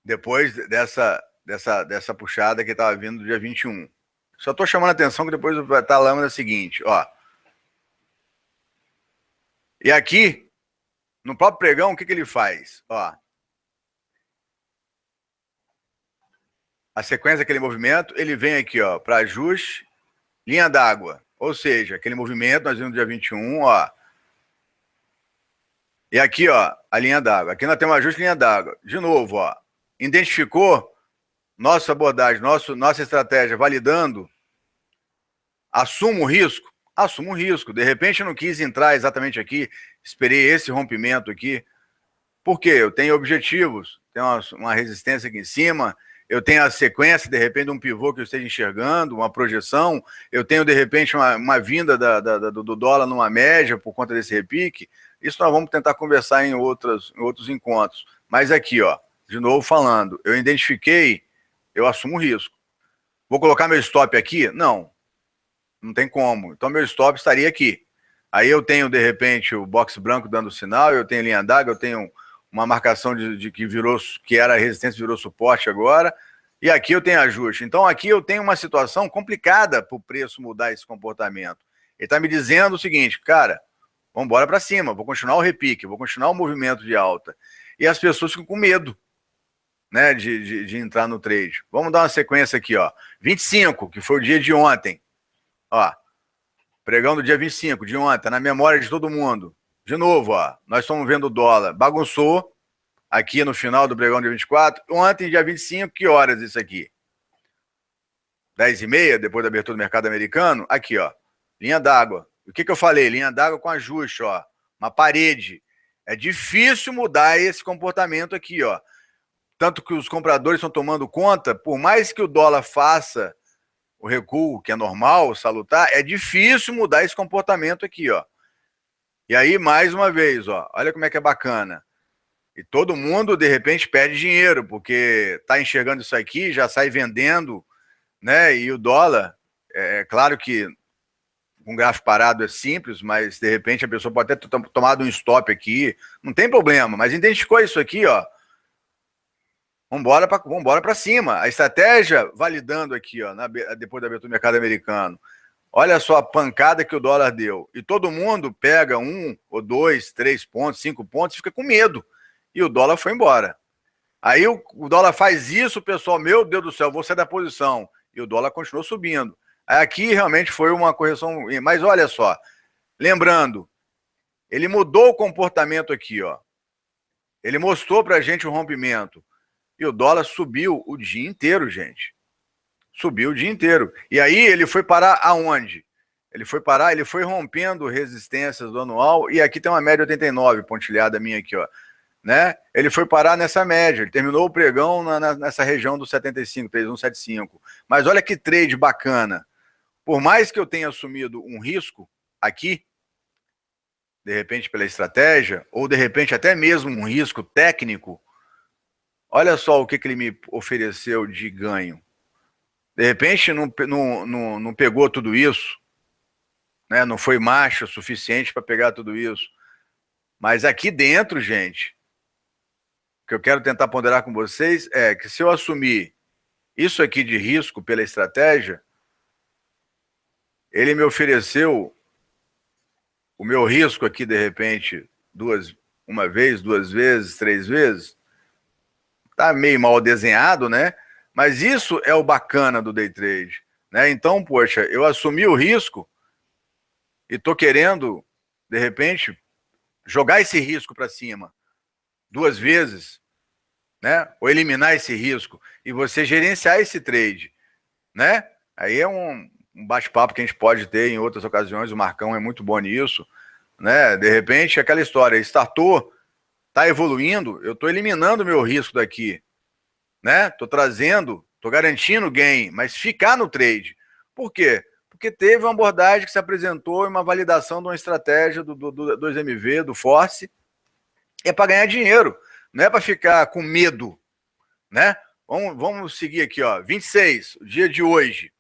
Depois dessa puxada que estava vindo do dia 21. Só estou chamando a atenção que depois vai estar a lâmina seguinte, ó. E aqui, no próprio pregão, o que ele faz? Ó. A sequência daquele movimento, ele vem aqui, ó, para ajuste, linha d'água. Ou seja, aquele movimento, nós vimos no dia 21, ó. E aqui, ó, a linha d'água. Aqui nós temos ajuste, linha d'água. De novo, ó. Identificou nossa abordagem, nossa estratégia validando. Assumo o risco? Assumo o risco. De repente eu não quis entrar exatamente aqui, esperei esse rompimento aqui. Por quê? Eu tenho objetivos, tenho uma resistência aqui em cima, eu tenho a sequência, de repente, um pivô que eu esteja enxergando, uma projeção, eu tenho, de repente, uma vinda do dólar numa média por conta desse repique. Isso nós vamos tentar conversar em outros encontros. Mas aqui, ó, de novo falando, eu identifiquei, eu assumo o risco. Vou colocar meu stop aqui? Não tem como. Então, meu stop estaria aqui. Aí eu tenho, de repente, o box branco dando sinal, eu tenho linha d'água, eu tenho uma marcação de que era resistência, virou suporte agora, e aqui eu tenho ajuste. Então, aqui eu tenho uma situação complicada para o preço mudar esse comportamento. Ele está me dizendo o seguinte, cara, vamos embora para cima, vou continuar o repique, vou continuar o movimento de alta. E as pessoas ficam com medo, né, de entrar no trade. Vamos dar uma sequência aqui, ó. 25, que foi o dia de ontem. Ó, pregão do dia 25, de ontem, na memória de todo mundo. De novo, ó, nós estamos vendo o dólar. Bagunçou aqui no final do pregão dia 24. Ontem, dia 25, que horas isso aqui? 10h30, depois da abertura do mercado americano. Aqui, ó, linha d'água. O que eu falei? Linha d'água com ajuste, ó. Uma parede. É difícil mudar esse comportamento aqui, ó. Tanto que os compradores estão tomando conta, por mais que o dólar faça o recuo, que é normal, salutar, é difícil mudar esse comportamento aqui, ó. E aí, mais uma vez, ó, olha como é que é bacana. E todo mundo, de repente, perde dinheiro, porque tá enxergando isso aqui, já sai vendendo, né? E o dólar, é claro que um gráfico parado é simples, mas, de repente, a pessoa pode até ter tomado um stop aqui, não tem problema, mas identificou isso aqui, ó. Vambora para cima. A estratégia validando aqui, ó, depois da abertura do mercado americano. Olha só a pancada que o dólar deu. E todo mundo pega 1 ou 2, 3 pontos, 5 pontos e fica com medo. E o dólar foi embora. Aí o dólar faz isso, pessoal, meu Deus do céu, vou sair da posição. E o dólar continuou subindo. Aí aqui realmente foi uma correção. Mas olha só, lembrando, ele mudou o comportamento aqui, ó. Ele mostrou pra gente o rompimento. E o dólar subiu o dia inteiro, gente. Subiu o dia inteiro. E aí ele foi parar aonde? Ele foi rompendo resistências do anual, e aqui tem uma média 89, pontilhada minha aqui, ó. Né? Ele foi parar nessa média, ele terminou o pregão nessa região do 75, 3175. Mas olha que trade bacana. Por mais que eu tenha assumido um risco aqui, de repente pela estratégia, ou de repente até mesmo um risco técnico, olha só o que ele me ofereceu de ganho. De repente não pegou tudo isso, né? Não foi macho o suficiente para pegar tudo isso. Mas aqui dentro, gente, o que eu quero tentar ponderar com vocês é que se eu assumir isso aqui de risco pela estratégia, ele me ofereceu o meu risco aqui, de repente, uma vez, 2 vezes, 3 vezes. Tá meio mal desenhado, né? Mas isso é o bacana do day trade, né? Então, poxa, eu assumi o risco e tô querendo, de repente, jogar esse risco para cima 2 vezes, né? Ou eliminar esse risco e você gerenciar esse trade. né? Aí é um bate-papo que a gente pode ter em outras ocasiões, o Marcão é muito bom nisso, né? De repente, aquela história, startou, tá evoluindo, eu tô eliminando o meu risco daqui, né? Tô trazendo, tô garantindo gain, mas ficar no trade. Por quê? Porque teve uma abordagem que se apresentou e uma validação de uma estratégia do 2MV, do Force, é para ganhar dinheiro, não é para ficar com medo, né? Vamos seguir aqui, ó, 26, o dia de hoje.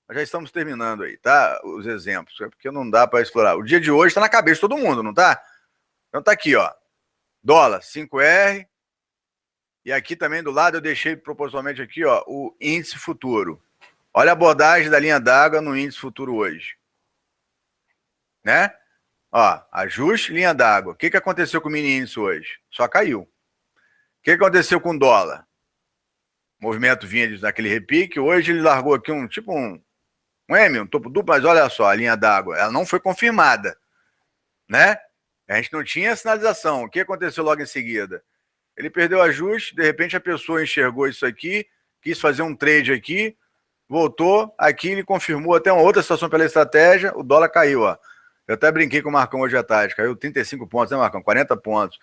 Nós já estamos terminando aí, tá? Os exemplos, é porque não dá para explorar. O dia de hoje está na cabeça de todo mundo, não tá? Então tá aqui, ó. Dólar, 5R. E aqui também do lado eu deixei propositalmente aqui, ó, o índice futuro. Olha a abordagem da linha d'água no índice futuro hoje. Né? Ó, ajuste, linha d'água. O que aconteceu com o mini índice hoje? Só caiu. O que aconteceu com o dólar? O movimento vinha naquele repique. Hoje ele largou aqui um M, um topo duplo, mas olha só, a linha d'água, ela não foi confirmada, né? A gente não tinha sinalização. O que aconteceu logo em seguida? Ele perdeu o ajuste, de repente a pessoa enxergou isso aqui, quis fazer um trade aqui, voltou, aqui ele confirmou até uma outra situação pela estratégia, o dólar caiu, ó. Eu até brinquei com o Marcão hoje à tarde, caiu 35 pontos, né, Marcão? 40 pontos.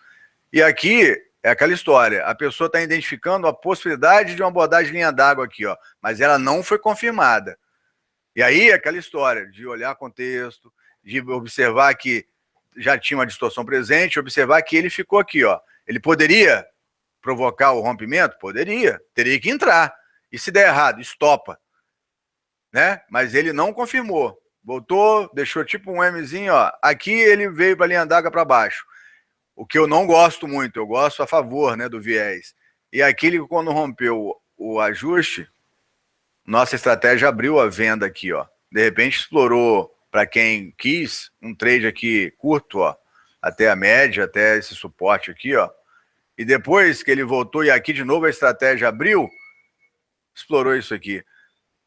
E aqui é aquela história, a pessoa está identificando a possibilidade de uma abordagem de linha d'água aqui, ó, mas ela não foi confirmada. E aí, aquela história de olhar contexto, de observar que já tinha uma distorção presente, observar que ele ficou aqui, ó. Ele poderia provocar o rompimento? Poderia. Teria que entrar. E se der errado, estopa. Né? Mas ele não confirmou. Voltou, deixou tipo um Mzinho, ó. Aqui ele veio para a linha d'água para baixo. O que eu não gosto muito, eu gosto a favor, né, do viés. E aqui, ele, quando rompeu o ajuste, nossa estratégia abriu a venda aqui, ó. De repente explorou, para quem quis, um trade aqui curto, ó, até a média, até esse suporte aqui, ó. E depois que ele voltou e aqui de novo a estratégia abriu, explorou isso aqui.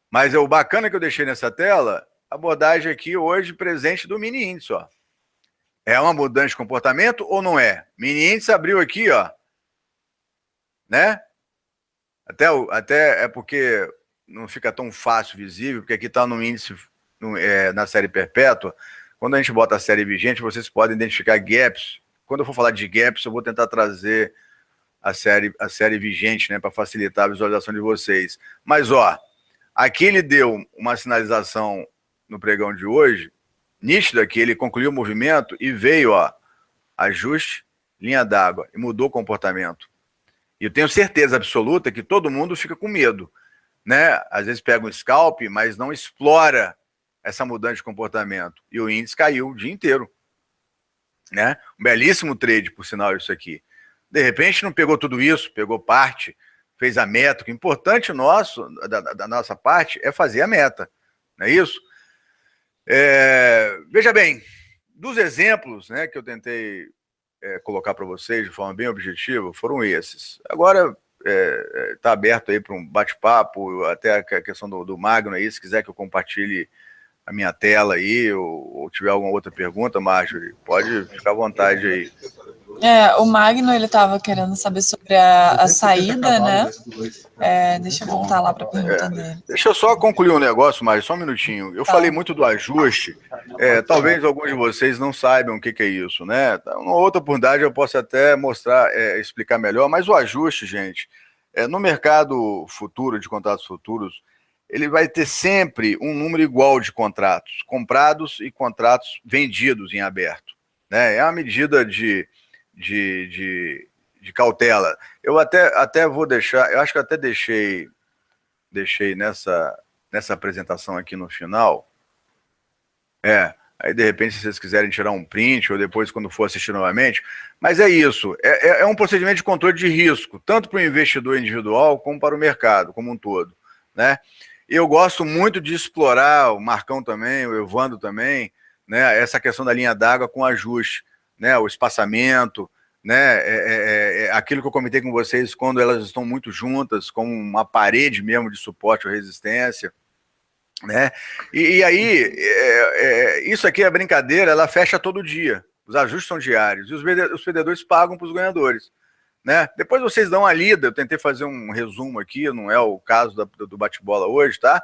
Mas o bacana que eu deixei nessa tela, a abordagem aqui hoje presente do mini índice, ó. É uma mudança de comportamento ou não é? Mini índice abriu aqui, ó. Né? Até é porque não fica tão fácil visível, porque aqui está no índice, na série perpétua. Quando a gente bota a série vigente, vocês podem identificar gaps. Quando eu for falar de gaps, eu vou tentar trazer a série vigente, né, para facilitar a visualização de vocês. Mas, ó, aqui ele deu uma sinalização no pregão de hoje, nítida, que ele concluiu o movimento e veio, ó, ajuste, linha d'água, e mudou o comportamento. E eu tenho certeza absoluta que todo mundo fica com medo, né? Às vezes pega um scalp, mas não explora essa mudança de comportamento. E o índice caiu o dia inteiro, né? Um belíssimo trade, por sinal, isso aqui. De repente não pegou tudo isso, pegou parte, fez a meta. O importante nosso, da nossa parte, é fazer a meta, não é isso? Veja bem, dos exemplos, né, que eu tentei colocar para vocês de forma bem objetiva, foram esses. Agora está aberto aí para um bate-papo, até a questão do Magno aí, se quiser que eu compartilhe a minha tela aí, ou tiver alguma outra pergunta, Marjorie, pode ficar à vontade aí. O Magno, ele estava querendo saber sobre a saída, né? Deixa eu voltar lá para a pergunta dele. Deixa eu só concluir um negócio, Marjorie, só um minutinho. Eu falei muito do ajuste, talvez alguns de vocês não saibam o que é isso, né? Uma outra oportunidade eu posso até mostrar, explicar melhor, mas o ajuste, gente, no mercado futuro, de contratos futuros, ele vai ter sempre um número igual de contratos comprados e contratos vendidos em aberto, né? É uma medida de cautela. Eu até vou deixar, eu acho que eu até deixei nessa apresentação aqui no final. Aí de repente, se vocês quiserem tirar um print, ou depois quando for assistir novamente, mas é isso, é um procedimento de controle de risco, tanto para o investidor individual, como para o mercado como um todo, né? Eu gosto muito de explorar, o Marcão também, o Evandro também, né, essa questão da linha d'água com ajuste, né, o espaçamento, né, aquilo que eu comentei com vocês, quando elas estão muito juntas, como uma parede mesmo de suporte ou resistência, né, e aí, isso aqui é brincadeira, ela fecha todo dia, os ajustes são diários, e os perdedores pagam para os ganhadores, né? Depois vocês dão uma lida, eu tentei fazer um resumo aqui, não é o caso do bate-bola hoje, tá?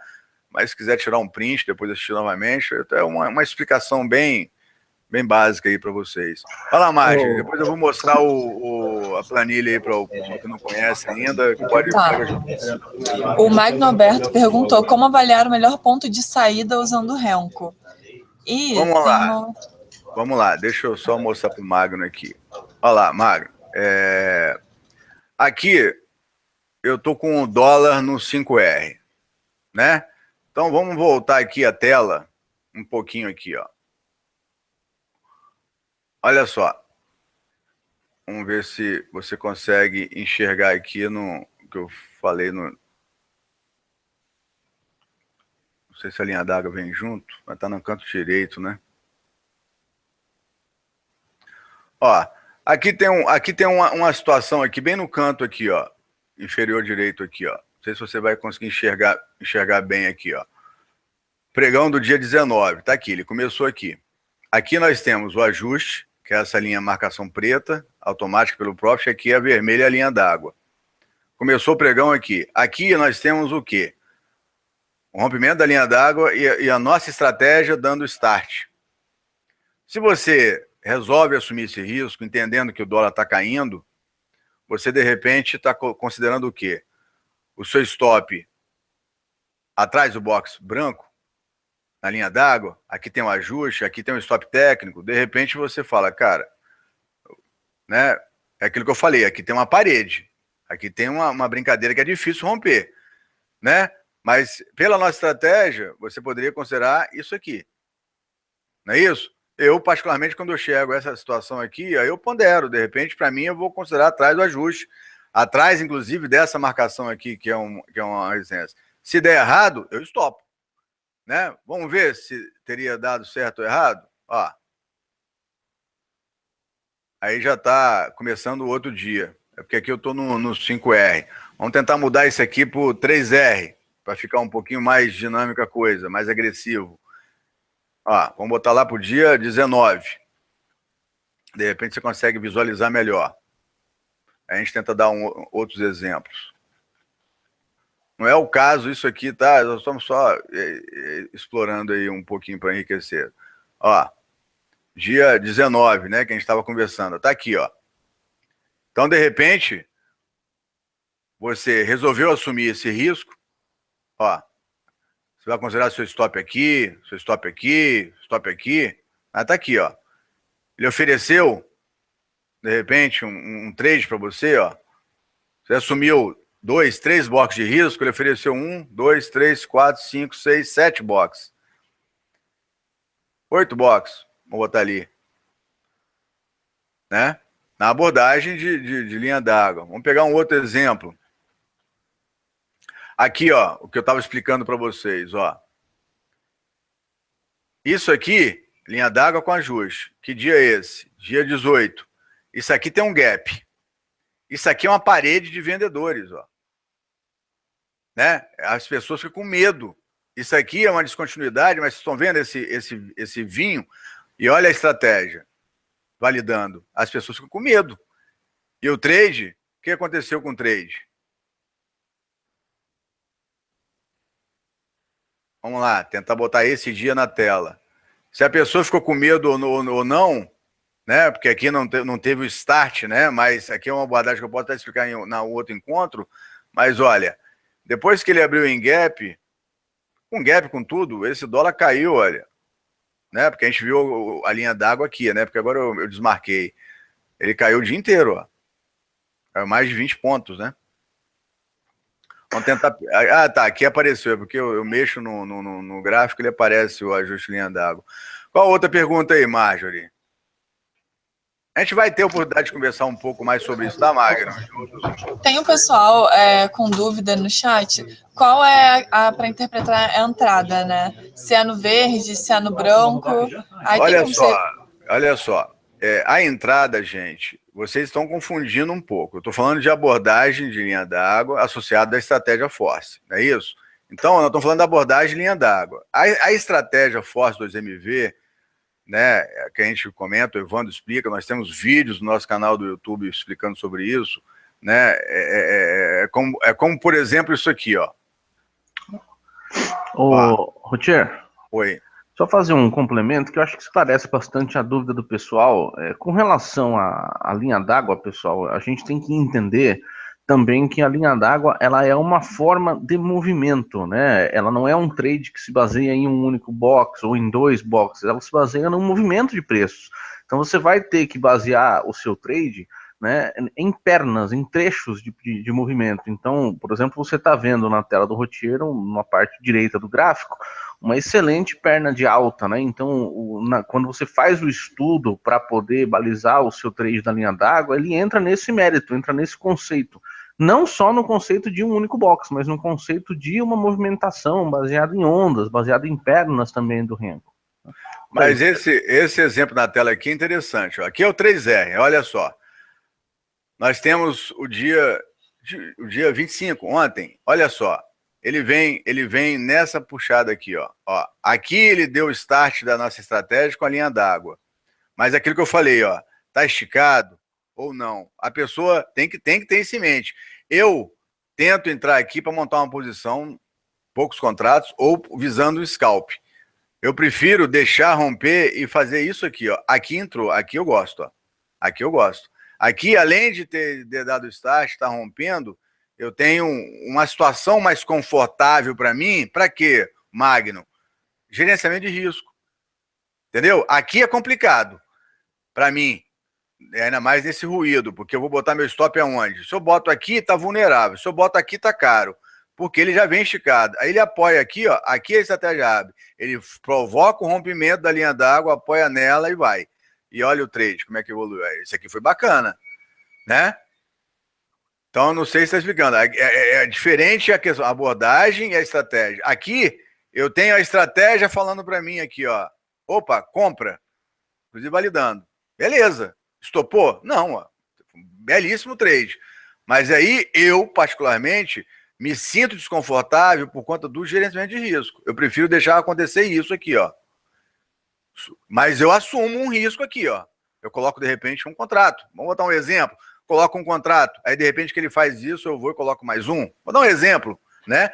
mas se quiser tirar um print, depois assistir novamente, é uma explicação bem básica aí para vocês. Fala, Margem, depois eu vou mostrar a planilha aí para o pessoal que não conhece ainda, que pode ajudar. O Magno Alberto perguntou como avaliar o melhor ponto de saída usando o Renko. E Vamos lá, deixa eu só mostrar para o Magno aqui. Olha lá, Magno. Aqui eu tô com o dólar no 5R, né? Então vamos voltar aqui a tela um pouquinho aqui, ó. Olha só. Vamos ver se você consegue enxergar aqui no que eu falei no... Não sei se a linha d'água vem junto, mas tá no canto direito, né? Ó, aqui tem uma situação aqui, bem no canto aqui, ó. Inferior direito aqui, ó. Não sei se você vai conseguir enxergar bem aqui, ó. Pregão do dia 19, tá aqui, ele começou aqui. Aqui nós temos o ajuste, que é essa linha marcação preta, automática pelo Profit, aqui é a vermelha, a linha d'água. Começou o pregão aqui. Aqui nós temos o quê? O rompimento da linha d'água e a nossa estratégia dando start. Se você resolve assumir esse risco, entendendo que o dólar está caindo, você de repente está considerando o quê? O seu stop atrás do box branco, na linha d'água, aqui tem um ajuste, aqui tem um stop técnico, de repente você fala, cara, né? É aquilo que eu falei, aqui tem uma parede, aqui tem uma brincadeira que é difícil romper, né? Mas pela nossa estratégia, você poderia considerar isso aqui, não é isso? Eu, particularmente, quando eu chego a essa situação aqui, aí eu pondero, de repente, para mim, eu vou considerar atrás do ajuste, atrás, inclusive, dessa marcação aqui, que é uma resistência. Se der errado, eu estopo. Né? Vamos ver se teria dado certo ou errado? Ó. Aí já está começando o outro dia. É porque aqui eu estou no 5R. Vamos tentar mudar isso aqui para o 3R, para ficar um pouquinho mais dinâmica a coisa, mais agressivo. Ó, vamos botar lá para o dia 19. De repente você consegue visualizar melhor. A gente tenta dar outros exemplos. Não é o caso isso aqui, tá? Nós estamos só explorando aí um pouquinho para enriquecer. Ó, dia 19, né, que a gente estava conversando. Tá aqui, ó. Então, de repente, você resolveu assumir esse risco. Ó, você vai considerar seu stop aqui, stop aqui. Ah, tá aqui, ó. Ele ofereceu, de repente, um trade para você, ó. Você assumiu 2, 3 boxes de risco, ele ofereceu 1, 2, 3, 4, 5, 6, 7 boxes. 8 boxes, vou botar ali. Né? Na abordagem de linha d'água. Vamos pegar um outro exemplo. Aqui, ó, o que eu estava explicando para vocês, ó. Isso aqui, linha d'água com ajuste. Que dia é esse? Dia 18. Isso aqui tem um gap. Isso aqui é uma parede de vendedores, ó. Né? As pessoas ficam com medo. Isso aqui é uma descontinuidade, mas vocês estão vendo esse vinho? E olha a estratégia. Validando. As pessoas ficam com medo. E o trade, o que aconteceu com o trade? Vamos lá, tentar botar esse dia na tela. Se a pessoa ficou com medo ou não, né? Porque aqui não teve o start, né? Mas aqui é uma abordagem que eu posso até explicar em outro encontro. Mas olha, depois que ele abriu em gap, com gap com tudo, esse dólar caiu, olha. Né? Porque a gente viu a linha d'água aqui, né? Porque agora eu desmarquei. Ele caiu o dia inteiro, ó. Caiu mais de 20 pontos, né? Vamos tentar... Ah, tá, aqui apareceu, porque eu mexo no gráfico, ele aparece o ajuste de linha d'água. Qual outra pergunta aí, Marjorie? A gente vai ter a oportunidade de conversar um pouco mais sobre isso, tá, Magno? Tem um pessoal com dúvida no chat. Qual é para interpretar a entrada, né? Se é no verde, se é no branco. Aí olha só. A entrada, gente, vocês estão confundindo um pouco. Eu estou falando de abordagem de linha d'água associada à estratégia Force, não é isso? Então, nós estamos falando da abordagem de linha d'água. A estratégia Force 2MV, né, que a gente comenta, o Evandro explica, nós temos vídeos no nosso canal do YouTube explicando sobre isso, né? É como, por exemplo, isso aqui, ó. Ô, Rotier, Oi. só fazer um complemento que eu acho que esclarece bastante a dúvida do pessoal. Com relação à linha d'água, pessoal, a gente tem que entender também que a linha d'água ela é uma forma de movimento, né? Ela não é um trade que se baseia em um único box ou em dois boxes, ela se baseia num movimento de preços. Então você vai ter que basear o seu trade, né, em pernas, em trechos de movimento. Então, por exemplo, você está vendo na tela do Rotier, na parte direita do gráfico, uma excelente perna de alta, né? Então, quando você faz o estudo para poder balizar o seu trade da linha d'água, ele entra nesse mérito, entra nesse conceito. Não só no conceito de um único box, mas no conceito de uma movimentação baseada em ondas, baseada em pernas também do Renko. Mas esse exemplo na tela aqui é interessante. Ó. Aqui é o 3R, olha só. Nós temos o dia 25, ontem, olha só. Ele vem nessa puxada aqui, ó. Aqui ele deu o start da nossa estratégia com a linha d'água. Mas aquilo que eu falei, ó, tá esticado ou não? A pessoa tem que ter isso em mente. Eu tento entrar aqui para montar uma posição, poucos contratos, ou visando o scalp. Eu prefiro deixar romper e fazer isso aqui, ó. Aqui entrou, aqui eu gosto, ó. Aqui eu gosto. Aqui, além de ter dado o start, tá rompendo, eu tenho uma situação mais confortável para mim. Para quê, Magno? Gerenciamento de risco. Entendeu? Aqui é complicado para mim, ainda mais nesse ruído, porque eu vou botar meu stop aonde? Se eu boto aqui, tá vulnerável. Se eu boto aqui, tá caro, porque ele já vem esticado. Aí ele apoia aqui, ó. Aqui a estratégia abre. Ele provoca o rompimento da linha d'água, apoia nela e vai. E olha o trade, como é que evoluiu. Esse aqui foi bacana, né? Então, não sei se está explicando. É diferente a questão, a abordagem e a estratégia. Aqui, eu tenho a estratégia falando para mim aqui, ó. Opa, compra. Inclusive validando. Beleza. Estopou? Não, ó. Belíssimo trade. Mas aí, eu, particularmente, me sinto desconfortável por conta do gerenciamento de risco. Eu prefiro deixar acontecer isso aqui, ó. Mas eu assumo um risco aqui, ó. Eu coloco, de repente, um contrato. Vamos botar um exemplo. Coloco um contrato, aí de repente que ele faz isso, eu vou e coloco mais um. Vou dar um exemplo, né?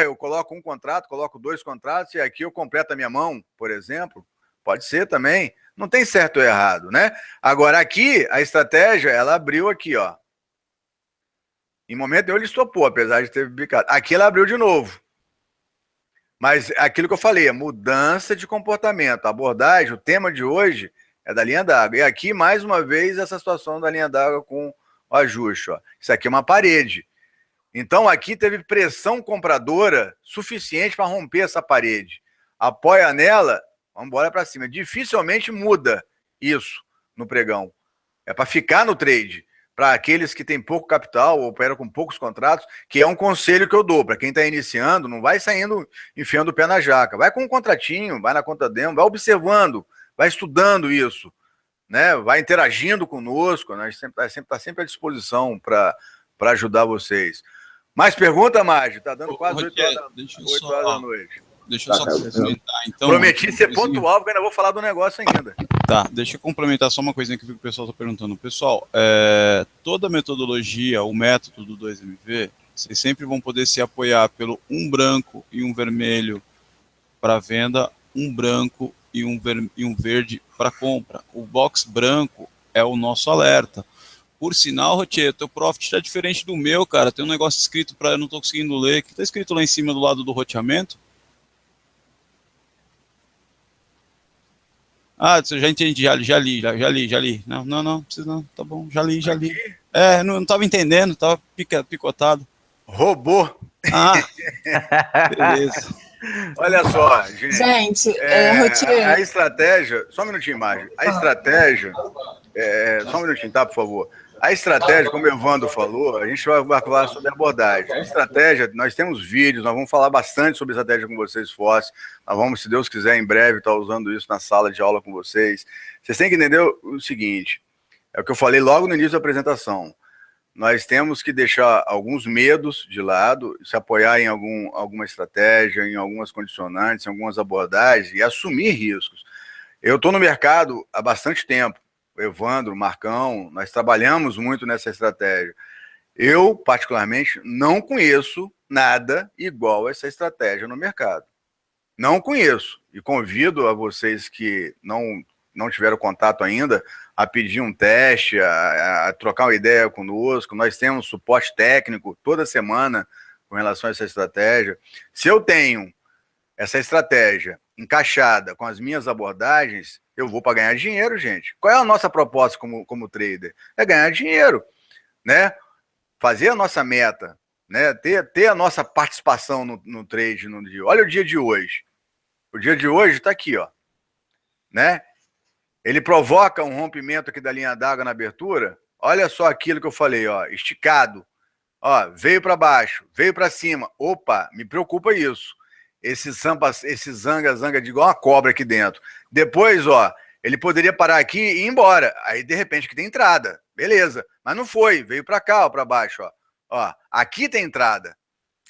Eu coloco um contrato, coloco 2 contratos e aqui eu completo a minha mão, por exemplo. Pode ser também. Não tem certo ou errado, né? Agora aqui, a estratégia, ela abriu aqui, ó. Em momento nenhum ele estopou, apesar de ter bicado. Aqui ela abriu de novo. Mas aquilo que eu falei, a mudança de comportamento, a abordagem, o tema de hoje é da linha d'água. E aqui, mais uma vez, essa situação da linha d'água com o ajuste. Ó. Isso aqui é uma parede. Então, aqui teve pressão compradora suficiente para romper essa parede. Apoia nela, vamos embora para cima. Dificilmente muda isso no pregão. É para ficar no trade. Para aqueles que têm pouco capital ou operam com poucos contratos, que é um conselho que eu dou. Para quem está iniciando, não vai saindo enfiando o pé na jaca. Vai com um contratinho, vai na conta demo, vai observando, vai estudando isso, né? Vai interagindo conosco, né? A gente está sempre à disposição para ajudar vocês. Mais pergunta, Márcio? Está dando quase 8 horas da noite. Deixa eu só complementar. Então, prometi ser pontual, porque ainda vou falar do negócio ainda. Tá, deixa eu complementar só uma coisinha que o pessoal está perguntando. Pessoal, toda a metodologia, o método do 2MV, vocês sempre vão poder se apoiar pelo um branco e um vermelho para venda, um branco e um verde para compra. O box branco é o nosso alerta. Por sinal, Rotier, teu profit está diferente do meu, cara. Tem um negócio escrito eu não estou conseguindo ler. O que está escrito lá em cima do lado do roteamento? Você já entendi, já li. Não precisa não, tá bom, já li. Não estava entendendo, estava picotado. Robô. Beleza. Olha só, gente. Rotier. A estratégia, só um minutinho, Márcio. A estratégia, só um minutinho, tá, por favor. A estratégia, como o Evandro falou, a gente vai falar sobre abordagem. A estratégia, nós temos vídeos, nós vamos falar bastante sobre estratégia com vocês, Fosse. Nós vamos, se Deus quiser, em breve, estar usando isso na sala de aula com vocês. Vocês têm que entender o seguinte, é o que eu falei logo no início da apresentação. Nós temos que deixar alguns medos de lado, se apoiar em alguma estratégia, em algumas condicionantes, em algumas abordagens e assumir riscos. Eu estou no mercado há bastante tempo. O Evandro, o Marcão, nós trabalhamos muito nessa estratégia. Eu, particularmente, não conheço nada igual a essa estratégia no mercado. Não conheço. E convido a vocês que não tiveram contato ainda a pedir um teste, a trocar uma ideia conosco. Nós temos suporte técnico toda semana com relação a essa estratégia. Se eu tenho essa estratégia encaixada com as minhas abordagens, eu vou para ganhar dinheiro, gente. Qual é a nossa proposta como trader? É ganhar dinheiro, né? Fazer a nossa meta, né? Ter a nossa participação no trade no dia. Olha o dia de hoje. O dia de hoje está aqui, ó, né? Ele provoca um rompimento aqui da linha d'água na abertura. Olha só aquilo que eu falei, ó, esticado. Ó, veio para baixo, veio para cima. Opa, me preocupa isso. Esse zanga de igual uma cobra aqui dentro. Depois, ó, ele poderia parar aqui e ir embora. Aí, de repente, que tem entrada. Beleza. Mas não foi. Veio para cá, ó, para baixo, ó. Ó, aqui tem entrada.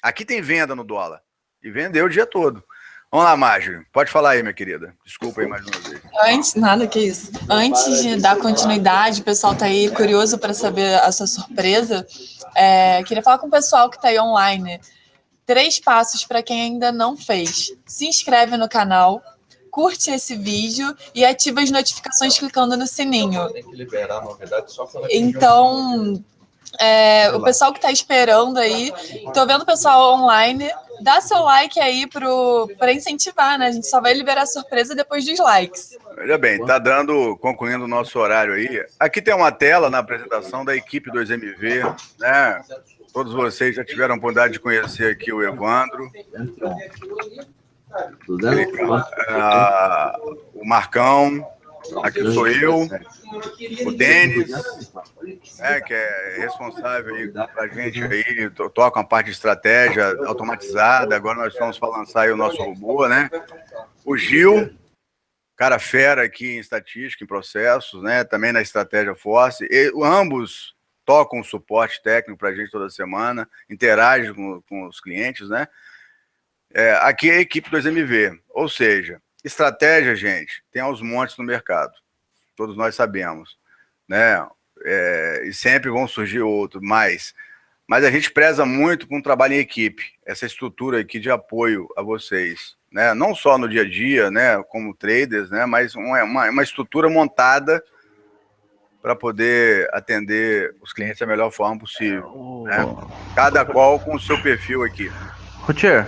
Aqui tem venda no dólar. E vendeu o dia todo. Vamos lá, Marjorie. Pode falar aí, minha querida. Desculpa aí mais uma vez. Nada que isso. Antes de dar continuidade, o pessoal tá aí curioso para saber a sua surpresa. Queria falar com o pessoal que tá aí online. 3 passos para quem ainda não fez. Se inscreve no canal, curte esse vídeo e ativa as notificações clicando no sininho. Tem que liberar a novidade só quando Então, o pessoal que está esperando aí, tô vendo o pessoal online, dá seu like aí para incentivar, né? A gente só vai liberar a surpresa depois dos likes. Olha bem, tá concluindo o nosso horário aí. Aqui tem uma tela na apresentação da equipe 2MV, né? Todos vocês já tiveram a oportunidade de conhecer aqui o Evandro, o Marcão, aqui sou eu, o Denis, né, que é responsável aí pra gente aí, toca uma parte de estratégia automatizada, agora nós estamos para lançar aí o nosso robô, né? O Gil, cara fera aqui em estatística, em processos, né? Também na estratégia Force, ambos tocam suporte técnico para a gente toda semana, interagem com os clientes, né? Aqui é a equipe 2MV, ou seja, estratégia, gente, tem aos montes no mercado, todos nós sabemos, né? E sempre vão surgir outros, mas a gente preza muito com o trabalho em equipe, essa estrutura aqui de apoio a vocês, né? Não só no dia a dia, né, como traders, né, mas uma estrutura montada para poder atender os clientes da melhor forma possível, né? Cada qual com o seu perfil aqui. Routier,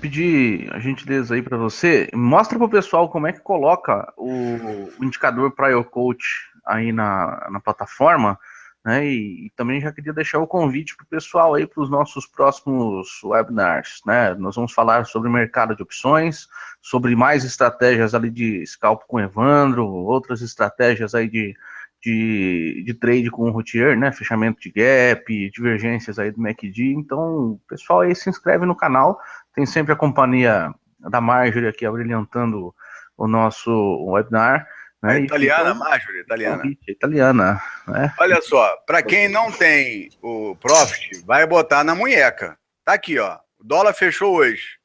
pedir a gentileza aí para você, mostra para o pessoal como é que coloca o indicador Prior Coach aí na plataforma, né? E também já queria deixar o convite para o pessoal aí para os nossos próximos webinars, né? Nós vamos falar sobre mercado de opções, sobre mais estratégias ali de scalp com o Evandro, outras estratégias aí de trade com o Routier, né? Fechamento de gap, divergências aí do MACD. Então, o pessoal aí se inscreve no canal, tem sempre a companhia da Marjorie aqui abrilhantando o nosso webinar. Né? Italiana, Marjorie, italiana. Italiana, né? Olha só, para quem não tem o Profit, vai botar na munheca. Tá aqui, ó. O dólar fechou hoje.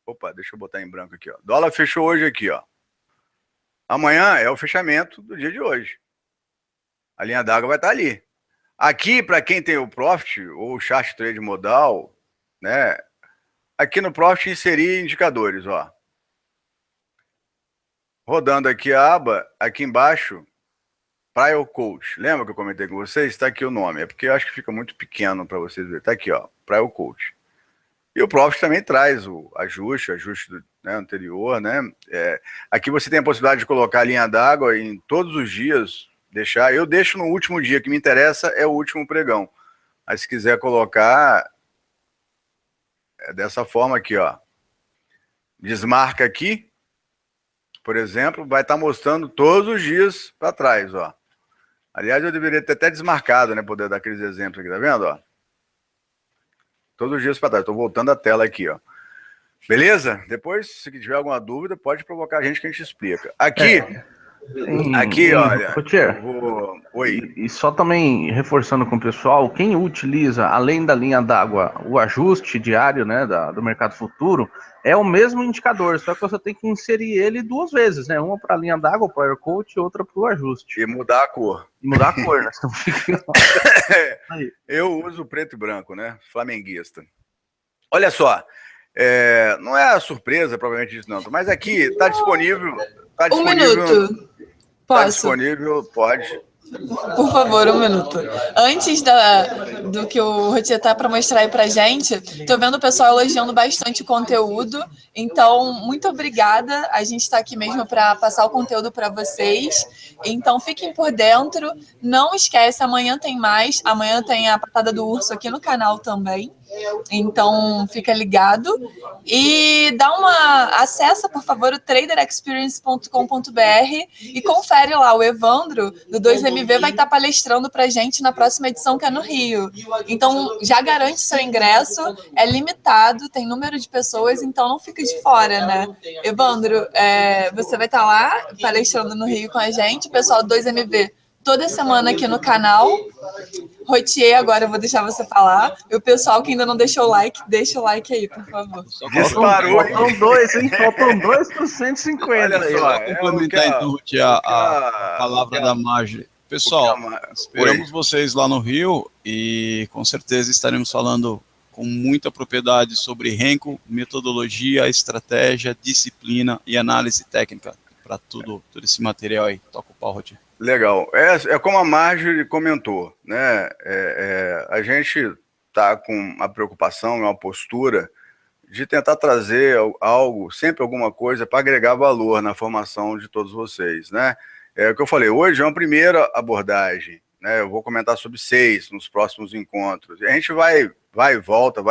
Opa, deixa eu botar em branco aqui, ó. O dólar fechou hoje aqui, ó. Amanhã é o fechamento do dia de hoje. A linha d'água vai estar ali. Aqui, para quem tem o Profit ou o Chart Trade Modal, né? Aqui no Profit inserir indicadores, ó. Rodando aqui a aba, aqui embaixo, Prior Coach. Lembra que eu comentei com vocês? Está aqui o nome. É porque eu acho que fica muito pequeno para vocês verem. Está aqui, ó, Prior Coach. E o Profit também traz o ajuste do, né, anterior, né? Aqui você tem a possibilidade de colocar a linha d'água em todos os dias, eu deixo no último dia, que me interessa é o último pregão. Mas se quiser colocar, dessa forma aqui, ó. Desmarca aqui. Por exemplo, vai estar mostrando todos os dias para trás, ó. Aliás, eu deveria ter até desmarcado, né? Poder dar aqueles exemplos aqui, tá vendo, ó? Todos os dias para trás. Estou voltando a tela aqui, ó. Beleza? Depois, se tiver alguma dúvida, pode provocar a gente que a gente explica. Aqui, olha. Oi. E só também reforçando com o pessoal, quem utiliza, além da linha d'água, o ajuste diário, né, do mercado futuro, é o mesmo indicador, só que você tem que inserir ele 2 vezes, né? Uma para a linha d'água, para o Prior Coach, e outra para o ajuste. E mudar a cor. Né? Eu uso preto e branco, né? Flamenguista. Olha só, Não é surpresa, provavelmente isso não, mas aqui está disponível. Tá Um disponível. minuto. Está Posso? disponível, pode. Por favor, um minuto. Antes do que o Rotier tá para mostrar aí pra gente, tô vendo o pessoal elogiando bastante o conteúdo. Então, muito obrigada. A gente está aqui mesmo para passar o conteúdo para vocês. Então, fiquem por dentro. Não esquece, amanhã tem mais. Amanhã tem a patada do urso aqui no canal também. Então, fica ligado. E acessa, por favor, o traderexperience.com.br e confere lá. O Evandro, do 2MV, vai estar palestrando para a gente na próxima edição, que é no Rio. Então, já garante seu ingresso. É limitado, tem número de pessoas, então não fica de fora, né? Evandro, você vai estar lá palestrando no Rio com a gente. O pessoal do 2MV toda semana aqui no canal. Rotier, agora eu vou deixar você falar. E o pessoal que ainda não deixou o like, deixa o like aí, por favor. Disparou. Faltam dois, hein? Faltam 2 por 150. Olha só, complementar então, Rotier, a palavra da Marjorie. Pessoal, esperamos vocês lá no Rio e com certeza estaremos falando com muita propriedade sobre Renko, metodologia, estratégia, disciplina e análise técnica para todo esse material aí. Toca o pau, Rotier. Legal. É como a Marjorie comentou, né? A gente está com a preocupação, uma postura de tentar trazer algo, sempre alguma coisa para agregar valor na formação de todos vocês, né? O que eu falei, hoje é uma primeira abordagem, né? Eu vou comentar sobre 6 nos próximos encontros. E a gente vai e volta,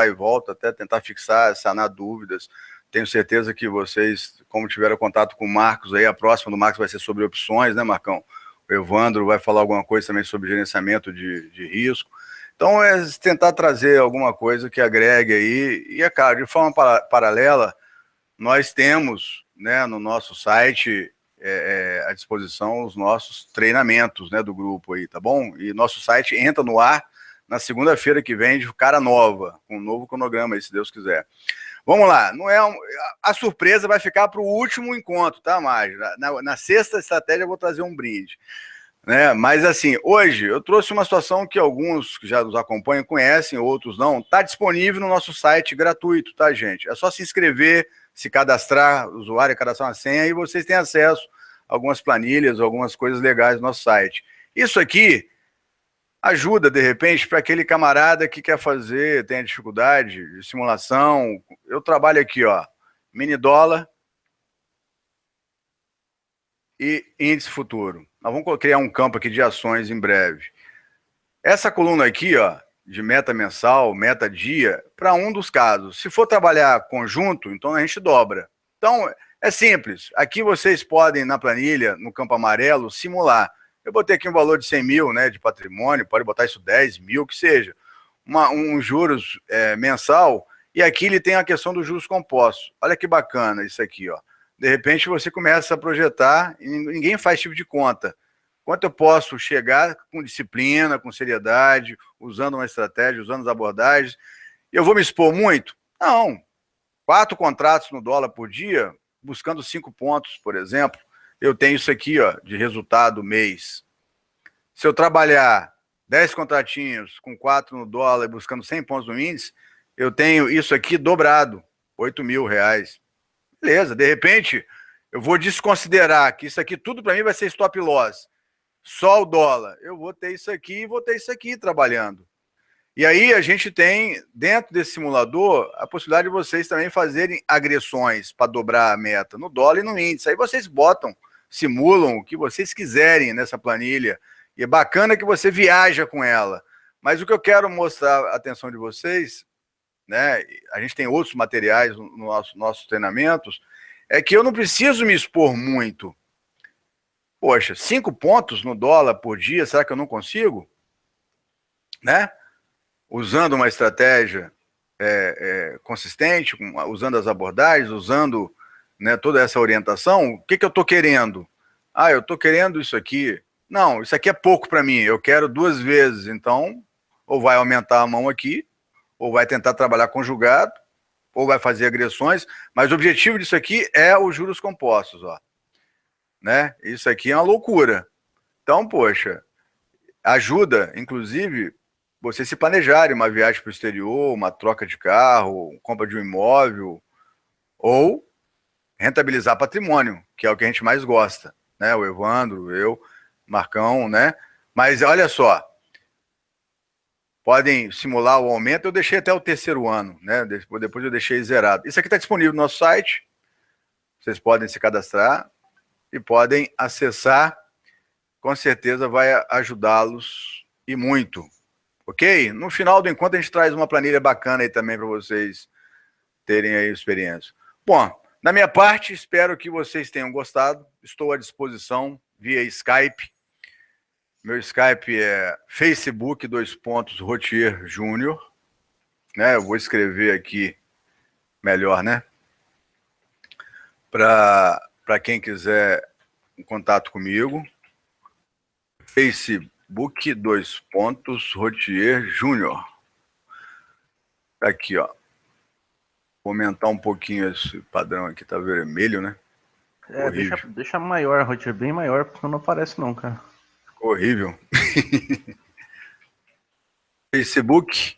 até tentar fixar, sanar dúvidas. Tenho certeza que vocês, como tiveram contato com o Marcos aí, a próxima do Marcos vai ser sobre opções, né, Marcão? O Evandro vai falar alguma coisa também sobre gerenciamento de risco. Então, é tentar trazer alguma coisa que agregue aí. E, claro, de forma paralela, nós temos, né, no nosso site à disposição os nossos treinamentos, né, do grupo aí, tá bom? E nosso site entra no ar na segunda-feira que vem de cara nova, com um novo cronograma aí, se Deus quiser. Vamos lá, a surpresa vai ficar para o último encontro, tá, Mário? Na sexta estratégia eu vou trazer um brinde, né? Mas assim, hoje eu trouxe uma situação que alguns que já nos acompanham conhecem, outros não. Está disponível no nosso site gratuito, tá, gente? É só se inscrever, se cadastrar, usuário, cadastrar uma senha e vocês têm acesso a algumas planilhas, algumas coisas legais no nosso site. Isso aqui ajuda, de repente, para aquele camarada que quer fazer, tem a dificuldade de simulação. Eu trabalho aqui, ó, mini dólar e índice futuro. Nós vamos criar um campo aqui de ações em breve. Essa coluna aqui, ó, de meta mensal, meta dia, para um dos casos. Se for trabalhar conjunto, então a gente dobra. Então, é simples. Aqui vocês podem, na planilha, no campo amarelo, simular. Eu botei aqui um valor de 100 mil, né, de patrimônio, pode botar isso 10 mil, que seja. Um juros mensal, e aqui ele tem a questão dos juros compostos. Olha que bacana isso aqui, ó. De repente você começa a projetar e ninguém faz esse tipo de conta. Quanto eu posso chegar com disciplina, com seriedade, usando uma estratégia, usando as abordagens. Eu vou me expor muito? Não. 4 contratos no dólar por dia, buscando 5 pontos, por exemplo. Eu tenho isso aqui, ó, de resultado mês. Se eu trabalhar 10 contratinhos com 4 no dólar, buscando 100 pontos no índice, eu tenho isso aqui dobrado, R$8 mil. Beleza, de repente, eu vou desconsiderar que isso aqui tudo para mim vai ser stop loss. Só o dólar. Eu vou ter isso aqui e vou ter isso aqui trabalhando. E aí a gente tem, dentro desse simulador, a possibilidade de vocês também fazerem agressões para dobrar a meta no dólar e no índice. Aí vocês botam, simulam o que vocês quiserem nessa planilha. E é bacana que você viaja com ela. Mas o que eu quero mostrar a atenção de vocês, né, a gente tem outros materiais nos nossos treinamentos, é que eu não preciso me expor muito. Poxa, 5 pontos no dólar por dia, será que eu não consigo? Né? Usando uma estratégia consistente, usando as abordagens, usando, né, toda essa orientação, o que eu estou querendo? Ah, eu estou querendo isso aqui. Não, isso aqui é pouco para mim, eu quero 2 vezes. Então, ou vai aumentar a mão aqui, ou vai tentar trabalhar conjugado, ou vai fazer agressões, mas o objetivo disso aqui é os juros compostos, ó. Né? Isso aqui é uma loucura. Então, poxa, ajuda, inclusive, vocês se planejarem uma viagem para o exterior, uma troca de carro, compra de um imóvel, ou rentabilizar patrimônio, que é o que a gente mais gosta, né? O Evandro, eu, Marcão, né? Mas olha só, podem simular o aumento, eu deixei até o 3º ano, né? Depois eu deixei zerado. Isso aqui está disponível no nosso site, vocês podem se cadastrar e podem acessar, com certeza vai ajudá-los e muito, ok? No final do encontro a gente traz uma planilha bacana aí também para vocês terem aí experiência. Bom, da minha parte, espero que vocês tenham gostado, estou à disposição via Skype. Meu Skype é Facebook, Rotier Júnior, né? Eu vou escrever aqui melhor, né? Para quem quiser um contato comigo. Facebook, Rotier Júnior. Aqui, ó. Vou aumentar um pouquinho esse padrão aqui, tá vermelho, né? Deixa maior, Rotier, bem maior, porque não aparece não, cara. Horrível. Facebook,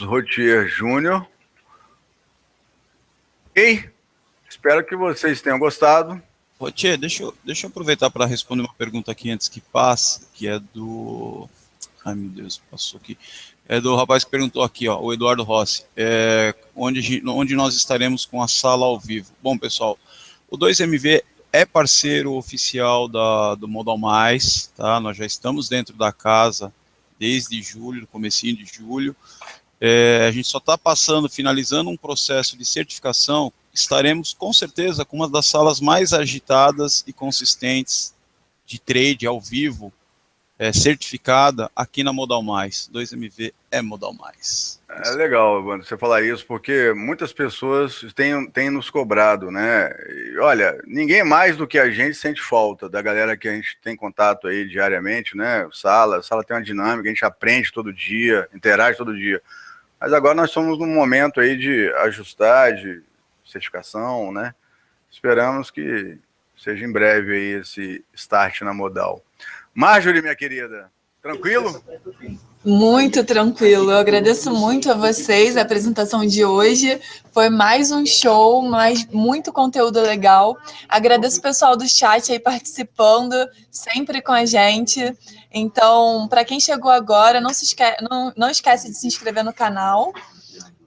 Rotier Júnior. Ok? Espero que vocês tenham gostado. Rotier, deixa eu aproveitar para responder uma pergunta aqui antes que passe, que é do... Ai, meu Deus, passou aqui. É do rapaz que perguntou aqui, ó, o Eduardo Rossi, onde nós estaremos com a sala ao vivo. Bom, pessoal, o 2MV é parceiro oficial do Modal Mais, tá? Nós já estamos dentro da casa desde julho, no comecinho de julho. A gente só está finalizando um processo de certificação. Estaremos, com certeza, com uma das salas mais agitadas e consistentes de trade ao vivo, certificada aqui na Modal Mais. 2MV é Modal Mais. É legal, Evandro, você falar isso, porque muitas pessoas têm nos cobrado, né? E, olha, ninguém mais do que a gente sente falta da galera que a gente tem contato aí diariamente, né? A sala tem uma dinâmica, a gente aprende todo dia, interage todo dia. Mas agora nós estamos num momento aí de ajustar, de certificação, né? Esperamos que seja em breve aí esse start na Modal. Marjorie, minha querida, tranquilo? Muito tranquilo. Eu agradeço muito a vocês. A apresentação de hoje foi mais um show, mas muito conteúdo legal. Agradeço o pessoal do chat aí participando, sempre com a gente. Então, para quem chegou agora, não esquece de se inscrever no canal,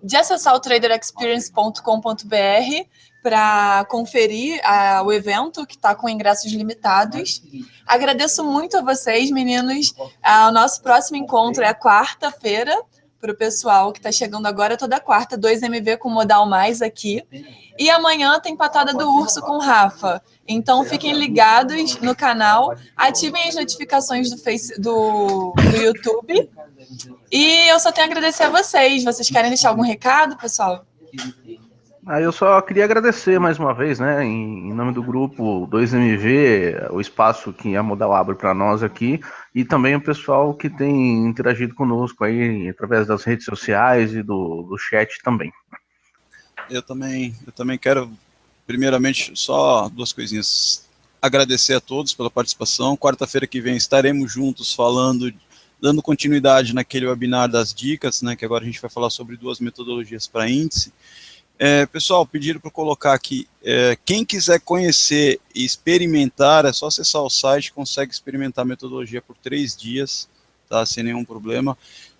de acessar o traderexperience.com.br para conferir o evento que está com ingressos limitados. Agradeço muito a vocês, meninos. O nosso próximo encontro é quarta-feira, para o pessoal que está chegando agora, toda quarta, 2MV com Modal Mais aqui. E amanhã tem Patada do Urso com Rafa. Então, fiquem ligados no canal, ativem as notificações do YouTube. E eu só tenho a agradecer a vocês. Vocês querem deixar algum recado, pessoal? Eu só queria agradecer mais uma vez, né, em nome do grupo 2MV, o espaço que a Modal abre para nós aqui, e também o pessoal que tem interagido conosco aí através das redes sociais e do chat também. Eu também quero, primeiramente, só 2 coisinhas. Agradecer a todos pela participação. Quarta-feira que vem estaremos juntos falando, dando continuidade naquele webinar das dicas, né, que agora a gente vai falar sobre 2 metodologias para índice. Pessoal, pediram para colocar aqui, quem quiser conhecer e experimentar, é só acessar o site, consegue experimentar a metodologia por 3 dias, tá, sem nenhum problema.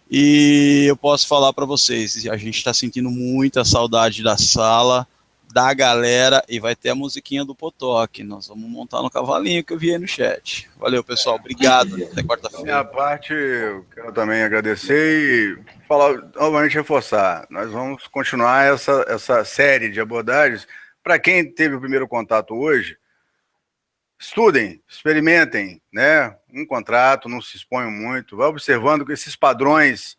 E eu posso falar para vocês, a gente está sentindo muita saudade da sala, da galera, e vai ter a musiquinha do Potoc. Nós vamos montar no cavalinho que eu vi aí no chat. Valeu, pessoal, obrigado, até quarta-feira. Da minha parte, eu quero também agradecer e falar, novamente reforçar, nós vamos continuar essa série de abordagens. Para quem teve o primeiro contato hoje, estudem, experimentem, né? Um contrato, não se exponham muito, vai observando que esses padrões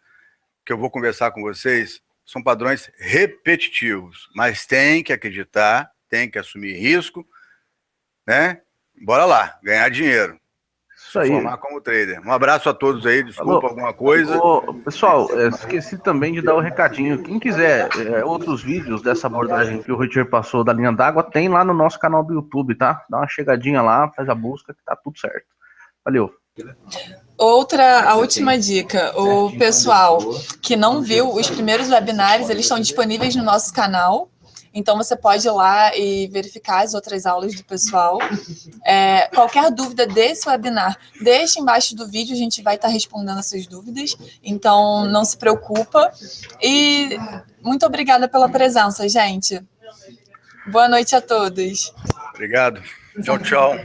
que eu vou conversar com vocês são padrões repetitivos, mas tem que acreditar, tem que assumir risco, né? Bora lá, ganhar dinheiro. Isso aí. Formar como trader. Um abraço a todos aí, desculpa alguma coisa. Pessoal, esqueci também de dar o recadinho. Quem quiser outros vídeos dessa abordagem que o Rotier passou da linha d'água, tem lá no nosso canal do YouTube, tá? Dá uma chegadinha lá, faz a busca que tá tudo certo. Valeu. A última dica, o pessoal que não viu os primeiros webinários, eles estão disponíveis no nosso canal, então você pode ir lá e verificar as outras aulas do pessoal. Qualquer dúvida desse webinar, deixe embaixo do vídeo, a gente vai estar respondendo essas dúvidas, então não se preocupa. E muito obrigada pela presença, gente. Boa noite a todos. Obrigado. Tchau, tchau.